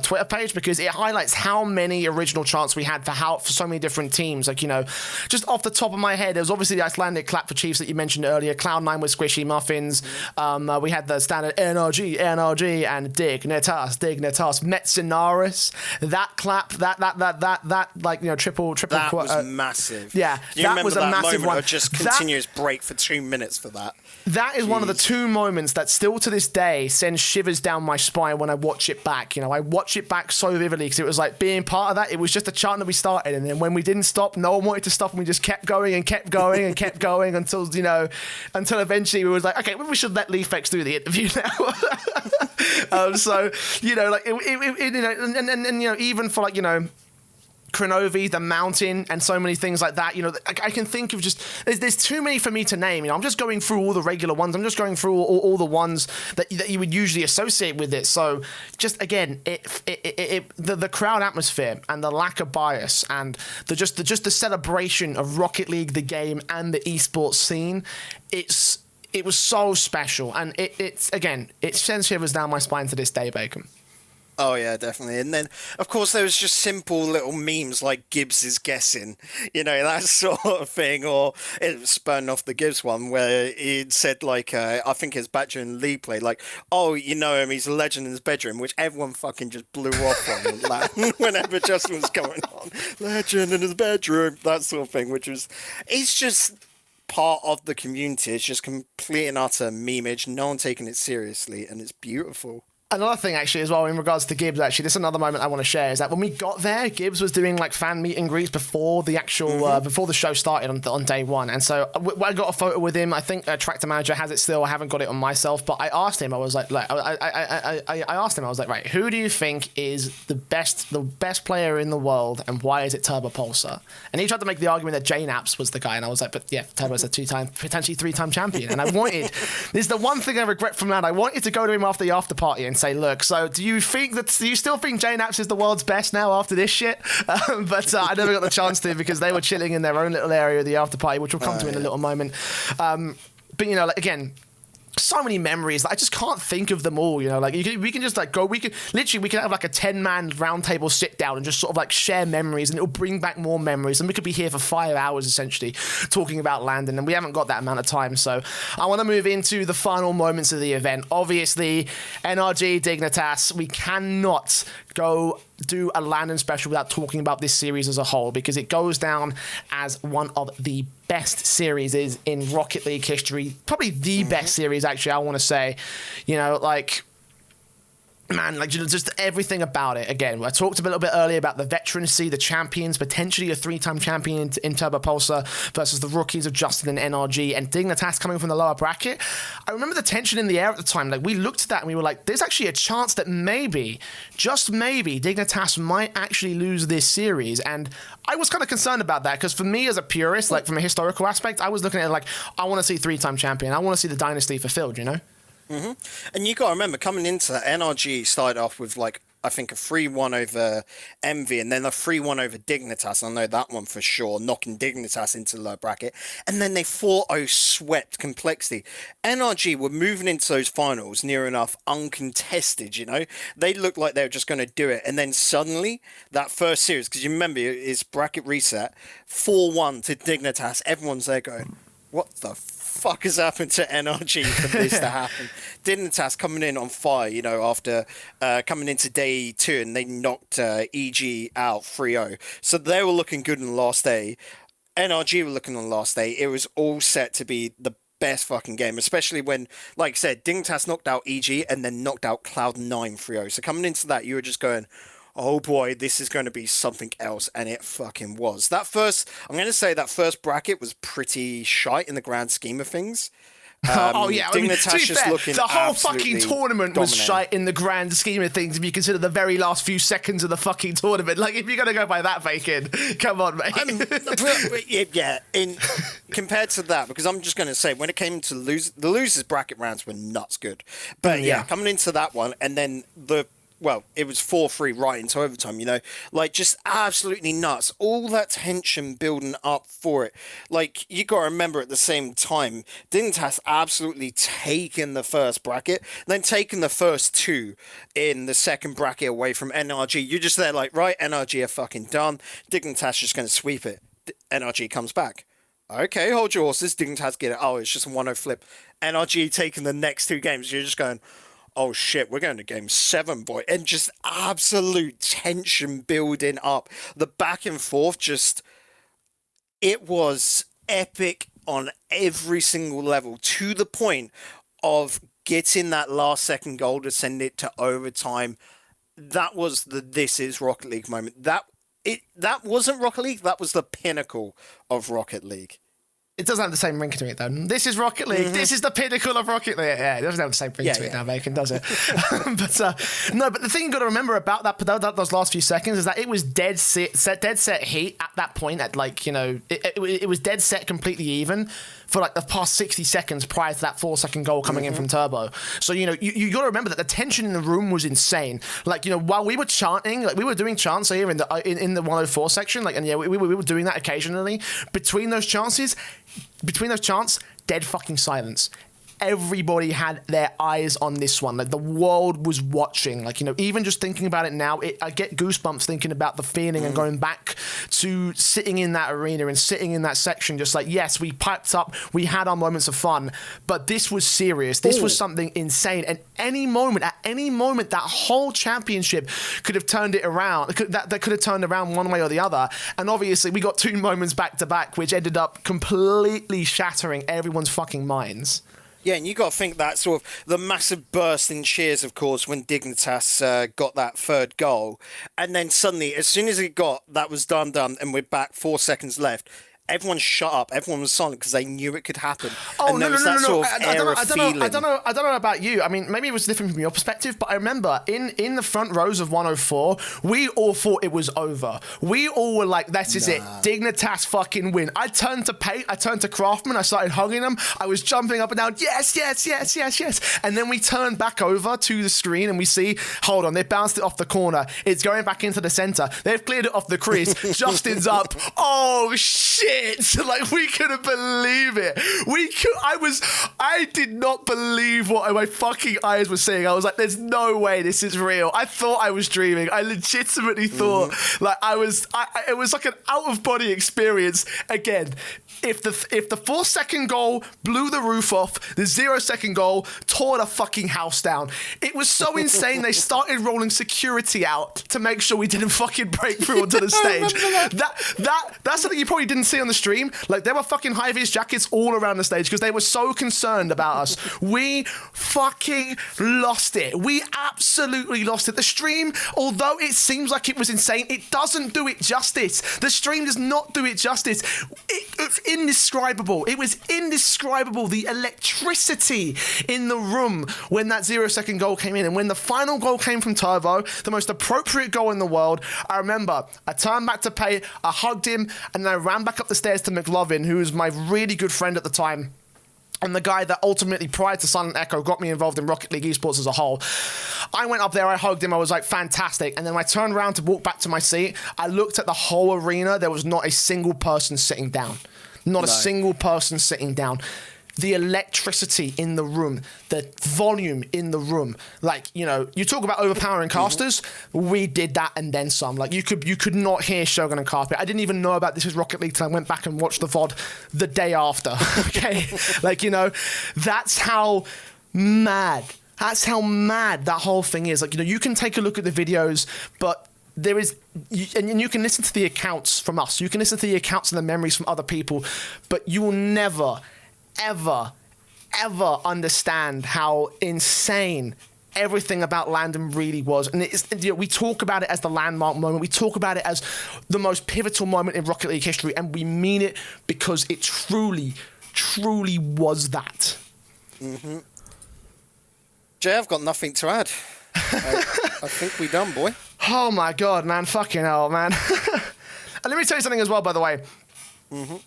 Twitter page, because it highlights how many original chants we had for so many different teams. Just off the top of my head, there was obviously the Icelandic clap for Chiefs that you mentioned earlier. Cloud9 with Squishy Muffins. We had the standard NRG, and Dignitas, Metzenaris. That clap, that triple. That was massive. Yeah, that was a massive one. Just continuous break for 2 minutes for that. That is one of the two moments that still to this day sends shivers down my spine when I watch it back. I watch it back so vividly, because it was like being part of that. It was just a chant that we started, and then when we didn't stop, no one wanted to stop, and we just kept going and kept going and kept going until eventually we was like, okay, we should let Leafex do the interview now. Even for Kronovi, the mountain, and so many things like that. I can think of there's too many for me to name. I'm just going through all the regular ones. I'm just going through all the ones that you would usually associate with it. So just again, the crowd atmosphere and the lack of bias and the celebration of Rocket League, the game, and the esports scene. It was so special, and it sends shivers down my spine to this day, Bacon. Oh, yeah, definitely. And then, of course, there was just simple little memes like Gibbs is guessing, that sort of thing. Or it was spurring off the Gibbs one where he'd said, I think his Badger and Lee played, oh, you know him, he's a legend in his bedroom, which everyone fucking just blew off on whenever Justin was going on. Legend in his bedroom, that sort of thing, it's just part of the community. It's just complete and utter memeage, no one taking it seriously, and it's beautiful. Another thing, actually, as well, in regards to Gibbs, actually, this is another moment I want to share, is that when we got there, Gibbs was doing fan meet and greets before the actual before the show started on day one, and so I got a photo with him. I think Tractor Manager has it still. I haven't got it on myself, but I asked him. I was like I asked him. I was like, right, who do you think is the best player in the world, and why is it Turbo Pulsar? And he tried to make the argument that JNaps was the guy, and I was like, but yeah, Turbo's a 2-time, potentially 3-time champion, and I wanted. This is the one thing I regret from that. I wanted to go to him after the after party and say, look, so do you still think JNaps is the world's best now after this shit? But I never got the chance to, because they were chilling in their own little area of the after party, which we'll come to in a little moment. But again, so many memories. I just can't think of them all. We can just go. We can have a 10-man roundtable sit down and just sort of share memories, and it'll bring back more memories. And we could be here for 5 hours essentially talking about LANdon, and we haven't got that amount of time. So I want to move into the final moments of the event. Obviously, NRG Dignitas. We cannot go do a LANdon special without talking about this series as a whole, because it goes down as one of the best series in Rocket League history. Probably the best series, actually, I want to say. Man, just everything about it. Again, I talked a little bit earlier about the veterancy, the champions, potentially a 3-time champion in Turbo Pulsar versus the rookies of Justin and NRG, and Dignitas coming from the lower bracket. I remember the tension in the air at the time. We looked at that and we were like, there's actually a chance that maybe, just maybe, Dignitas might actually lose this series. And I was kind of concerned about that, because for me as a purist, from a historical aspect, I was looking at it I want to see 3-time champion. I want to see the dynasty fulfilled, And you got to remember, coming into that, NRG started off with I think a 3-1 over Envy, and then a 3-1 over Dignitas. I know that one for sure, knocking Dignitas into the low bracket. And then they 4-0 swept Complexity. NRG were moving into those finals near enough uncontested, you know? They looked like they were just going to do it. And then suddenly, that first series, because you remember, it's bracket reset, 4-1 to Dignitas. Everyone's there going, what the fuck has happened to NRG for this to happen? Dignitas coming in on fire, you know, after coming into day 2, and they knocked EG out 3-0. So they were looking good on the last day. NRG were looking on the last day. It was all set to be the best fucking game, especially when, like I said, Dignitas knocked out EG and then knocked out Cloud9 3-0. So coming into that, you were just going, oh boy, this is going to be something else, and it fucking was. I'm going to say that first bracket was pretty shite in the grand scheme of things. Oh yeah, I mean, to be fair, the whole fucking tournament was dominating. shite in the grand scheme of things if you consider the very last few seconds of the fucking tournament. Like, if you're going to go by that, Fakin, come on, mate. Yeah, compared to that, because I'm just going to say, when it came to the losers bracket rounds were nuts good. But yeah, coming into that one, and then it was 4-3 right into overtime, you know? Like, just absolutely nuts. All that tension building up for it. Like, you got to remember at the same time, Dignitas absolutely taken the first bracket, then taken the first 2 in the second bracket away from NRG. You're just there like, right, NRG are fucking done. Dignitas just going to sweep it. NRG comes back. Okay, hold your horses. Dignitas get it. Oh, it's just a 1-0 flip. NRG taking the next 2 games. You're just going, oh shit, we're going to game 7, boy. And just absolute tension building up. The back and forth it was epic on every single level, to the point of getting that last second goal to send it to overtime. That was the This Is Rocket League moment. That wasn't Rocket League, that was the pinnacle of Rocket League. It doesn't have the same ring to it, though. This is Rocket League. Mm-hmm. This is the pinnacle of Rocket League. Yeah, it doesn't have the same ring to it now, Bacon, does it? But the thing you've got to remember about those last few seconds is that it was dead set heat at that point. At like, you know, it was dead set completely even for like the past 60 seconds prior to that 4-second goal coming in from Turbo. So, you know, you got to remember that the tension in the room was insane. Like, you know, while we were chanting, like we were doing chants here in the 104 section, like, and yeah, we were doing that occasionally. Between those chants, dead fucking silence. Everybody had their eyes on this one. Like, the world was watching. Like, you know, even just thinking about it now, I get goosebumps thinking about the feeling and going back to sitting in that arena and sitting in that section, just like, yes, we piped up, we had our moments of fun, but this was serious. This was something insane. And at any moment, that whole championship could have turned it around. That could have turned around one way or the other. And obviously, we got 2 moments back to back, which ended up completely shattering everyone's fucking minds. Yeah, and you got to think that sort of the massive burst in cheers, of course, when Dignitas got that 3rd goal. And then suddenly, as soon as that was done, and we're back 4 seconds left, everyone shut up. Everyone was silent because they knew it could happen. Oh, and no. I don't know about you. I mean, maybe it was different from your perspective, but I remember in the front rows of 104, we all thought it was over. We all were like, this is it. Dignitas fucking win. I turned to Pate, I turned to Craftman, I started hugging him. I was jumping up and down, yes. And then we turned back over to the screen and we see, hold on, they bounced it off the corner. It's going back into the center. They've cleared it off the crease. Justin's up. Oh, shit. Like, we couldn't believe it. I did not believe what my fucking eyes were seeing. I was like, there's no way this is real. I thought I was dreaming. I legitimately thought like it was like an out of body experience. Again, if the 4-second goal blew the roof off, the 0-second goal tore the fucking house down. It was so insane. They started rolling security out to make sure we didn't fucking break through onto the stage. That's something you probably didn't see on the stream. Like, there were fucking high-vis jackets all around the stage because they were so concerned about us. We fucking lost it. We absolutely lost it. The stream, although it seems like it was insane, it doesn't do it justice. The stream does not do it justice. It's indescribable. It was indescribable. The electricity in the room when that 0-second goal came in, and when the final goal came from Turbo, the most appropriate goal in the world. I remember I turned back to Pay, I hugged him, and then I ran back up the stairs to McLovin, who was my really good friend at the time. and the guy that ultimately, prior to Silent Echo, got me involved in Rocket League esports as a whole. I went up there, I hugged him, I was like, fantastic. And then when I turned around to walk back to my seat, I looked at the whole arena. There was not a single person sitting down. Not a single person sitting down. The electricity in the room, the volume in the room. Like, you know, you talk about overpowering casters. We did that and then some. Like, you could not hear Shogun and Carpet. I didn't even know about This Is Rocket League till I went back and watched the VOD the day after. Okay? Like, you know, that's how mad that whole thing is. Like, you know, you can take a look at the videos, but there is, and you can listen to the accounts from us. You can listen to the accounts and the memories from other people, but you will never, ever understand how insane everything about LANdon really was. And it's, you know, we talk about it as the landmark moment. We talk about it as the most pivotal moment in Rocket League history, and we mean it because it truly was that. Jay, I've got nothing to add. I think we're done, boy. Oh my God, man. Fucking hell, man. And let me tell you something as well, by the way.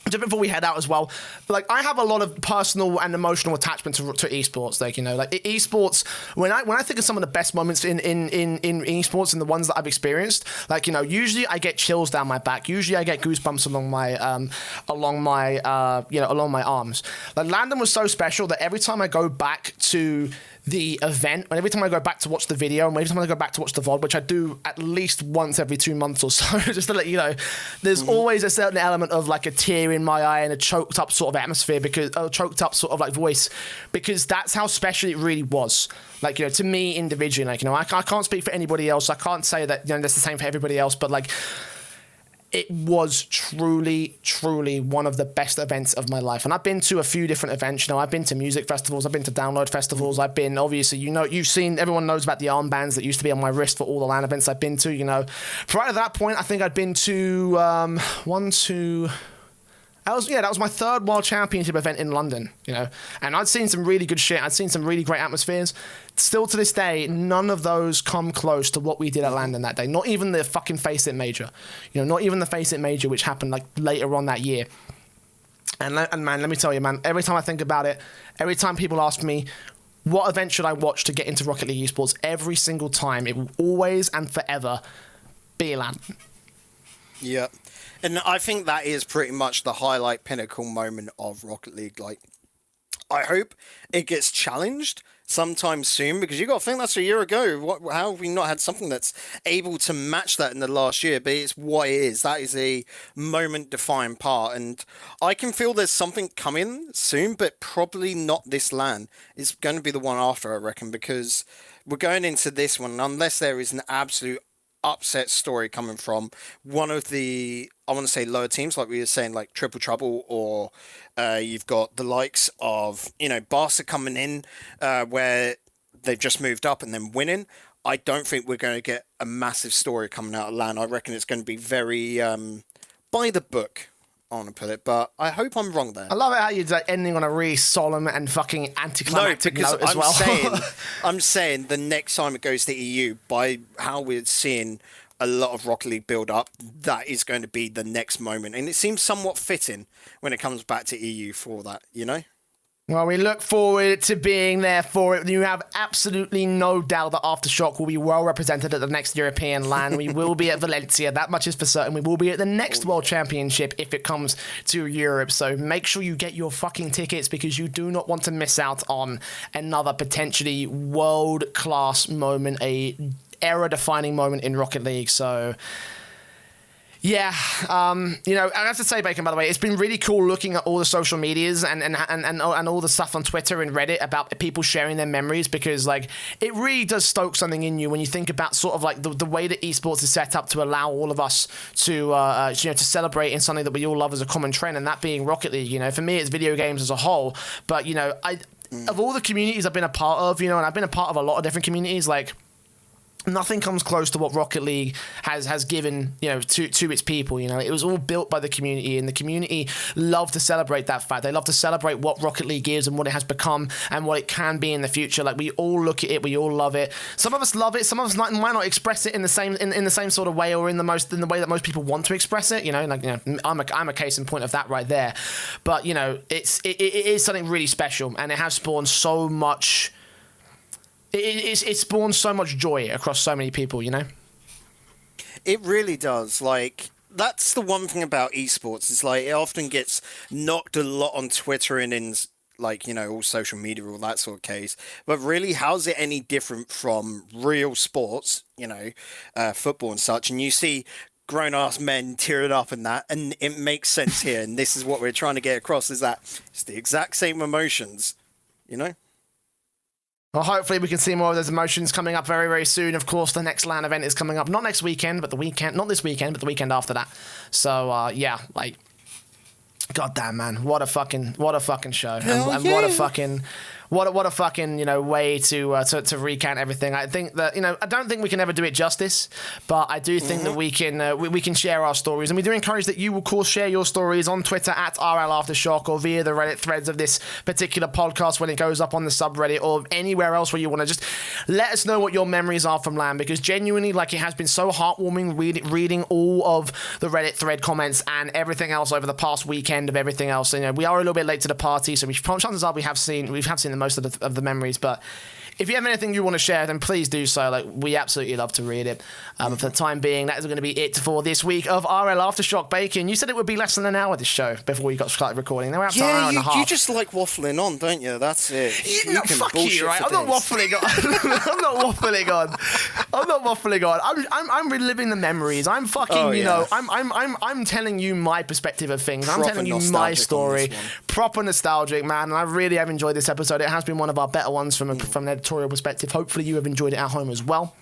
Just before we head out as well, like, I have a lot of personal and emotional attachment to esports. Like, you know, like esports, when I think of some of the best moments in esports and the ones that I've experienced, like, you know, usually I get chills down my back. Usually I get goosebumps along my arms. Like, LANdon was so special that every time I go back to the event, and every time I go back to watch the video, and every time I go back to watch the VOD, which I do at least once every 2 months or so, just to let you know, there's always a certain element of like a tear in my eye and a choked up sort of atmosphere, because a choked up sort of like voice, because that's how special it really was. Like, you know, to me individually, like, you know, I can't speak for anybody else. I can't say that, you know, that's the same for everybody else, but like, it was truly one of the best events of my life. And I've been to a few different events. You know, I've been to music festivals. I've been to download festivals. I've been, obviously, you know, everyone knows about the armbands that used to be on my wrist for all the LAN events I've been to, you know. Prior to that point, I think I'd been to that was my third World Championship event in London, you know, and I'd seen some really good shit. I'd seen some really great atmospheres. Still to this day, none of those come close to what we did at LANdon that day. Not even the fucking Face It Major, you know, not even the Face It Major, which happened like later on that year. And man, let me tell you, man, every time I think about it, every time people ask me, what event should I watch to get into Rocket League esports, every single time, it will always and forever be LANdon. Yeah. And I think that is pretty much the highlight pinnacle moment of Rocket League. Like, I hope it gets challenged sometime soon, because you got to think that's a year ago. How have we not had something that's able to match that in the last year? But it's what it is. That is a moment-defining part. And I can feel there's something coming soon, but probably not this LAN. It's going to be the one after, I reckon, because we're going into this one, unless there is an absolute upset story coming from one of the, I want to say, lower teams, like we were saying, like Triple Trouble, or you've got the likes of, you know, Barca coming in, where they've just moved up and then winning. I don't think we're going to get a massive story coming out of LAN. I reckon it's going to be very by the book, I want to put it, but I hope I'm wrong there. I love it how you're like ending on a really solemn and fucking anticlimactic note as well. I'm saying the next time it goes to EU, by how we're seeing a lot of Rocket League build up, that is going to be the next moment. And it seems somewhat fitting when it comes back to EU for that, you know? Well, we look forward to being there for it. You have absolutely no doubt that Aftershock will be well represented at the next European LAN. We will be at Valencia. That much is for certain. We will be at the next World Championship if it comes to Europe. So make sure you get your fucking tickets, because you do not want to miss out on another potentially world-class moment, a era-defining moment in Rocket League. So yeah, you know, I have to say, Bacon, by the way, it's been really cool looking at all the social medias and all the stuff on Twitter and Reddit about people sharing their memories, because, like, it really does stoke something in you when you think about sort of like the way that esports is set up to allow all of us to, you know, to celebrate in something that we all love as a common trend, and that being Rocket League. You know, for me, it's video games as a whole, but, you know, of all the communities I've been a part of, you know, and I've been a part of a lot of different communities, like, nothing comes close to what Rocket League has given, to its people. It was all built by the community, and the community love to celebrate that fact. They love to celebrate what Rocket League is and what it has become and what it can be in the future. Like, we all look at it, we all love it. Some of us love it. Some of us might not express it in the same sort of way, or in the way that most people want to express it. I'm a case in point of that right there. But it is something really special, and it has spawned so much. It spawns so much joy across so many people, It really does. Like, that's the one thing about esports. It's like, it often gets knocked a lot on Twitter and in, like, all social media, all that sort of case. But really, how's it any different from real sports, football and such? And you see grown-ass men tearing up in that, and it makes sense here. And this is what we're trying to get across, is that it's the exact same emotions, Well, hopefully we can see more of those emotions coming up very, very soon. Of course, the next LAN event is coming up, not next weekend, but not this weekend, but the weekend after that. So, goddamn, man, what a fucking show, and what a fucking way to recount everything. I think that I don't think we can ever do it justice, but I do think that we can share our stories, and we do encourage that you will, of course, share your stories on Twitter at RLAfterShock, or via the Reddit threads of this particular podcast when it goes up on the subreddit, or anywhere else where you want to just let us know what your memories are from LAN, because genuinely, like, it has been so heartwarming reading all of the Reddit thread comments and everything else over the past weekend of everything else. We are a little bit late to the party, so chances are we have seen the most of the memories, but if you have anything you want to share, then please do so. Like, we absolutely love to read it. For the time being, that is going to be it for this week of RL Aftershock. Bacon, you said it would be less than an hour, this show, before we got started recording. Now we're up to an hour and a half. You just like waffling on, don't you? That's it. Fuck you, right? I'm not waffling on. I'm not waffling on. I'm reliving the memories. I'm fucking, I'm telling you my perspective of things. I'm telling you my story. Proper nostalgic, man. And I really have enjoyed this episode. It has been one of our better ones from an editorial perspective. Hopefully you have enjoyed it at home as well.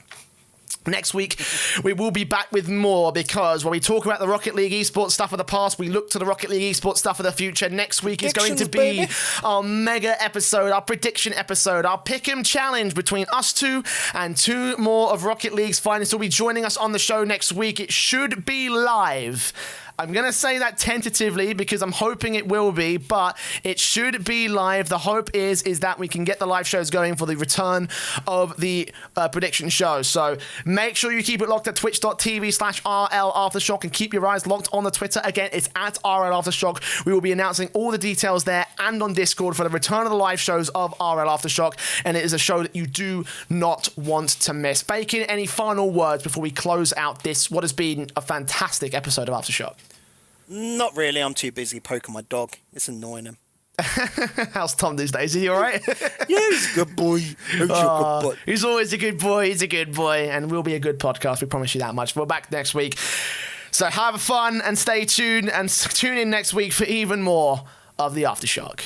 Next week, we will be back with more, because when we talk about the Rocket League esports stuff of the past, we look to the Rocket League esports stuff of the future. Next week is going to be our mega episode, our prediction episode, our pick 'em challenge between us two and two more of Rocket League's finalists will be joining us on the show next week. It should be live. I'm going to say that tentatively because I'm hoping it will be, but it should be live. The hope is that we can get the live shows going for the return of the prediction show. So make sure you keep it locked at twitch.tv/RLAftershock and keep your eyes locked on the Twitter. Again, it's at RLAftershock. We will be announcing all the details there and on Discord for the return of the live shows of RL Aftershock, and it is a show that you do not want to miss. Bacon, any final words before we close out this, what has been a fantastic episode of Aftershock? Not really. I'm too busy poking my dog. It's annoying him. How's Tom these days? Is he all right? Yeah, he's a good boy. He's always a good boy. He's a good boy. And we'll be a good podcast. We promise you that much. We're back next week. So have fun and stay tuned. And tune in next week for even more of the Aftershock.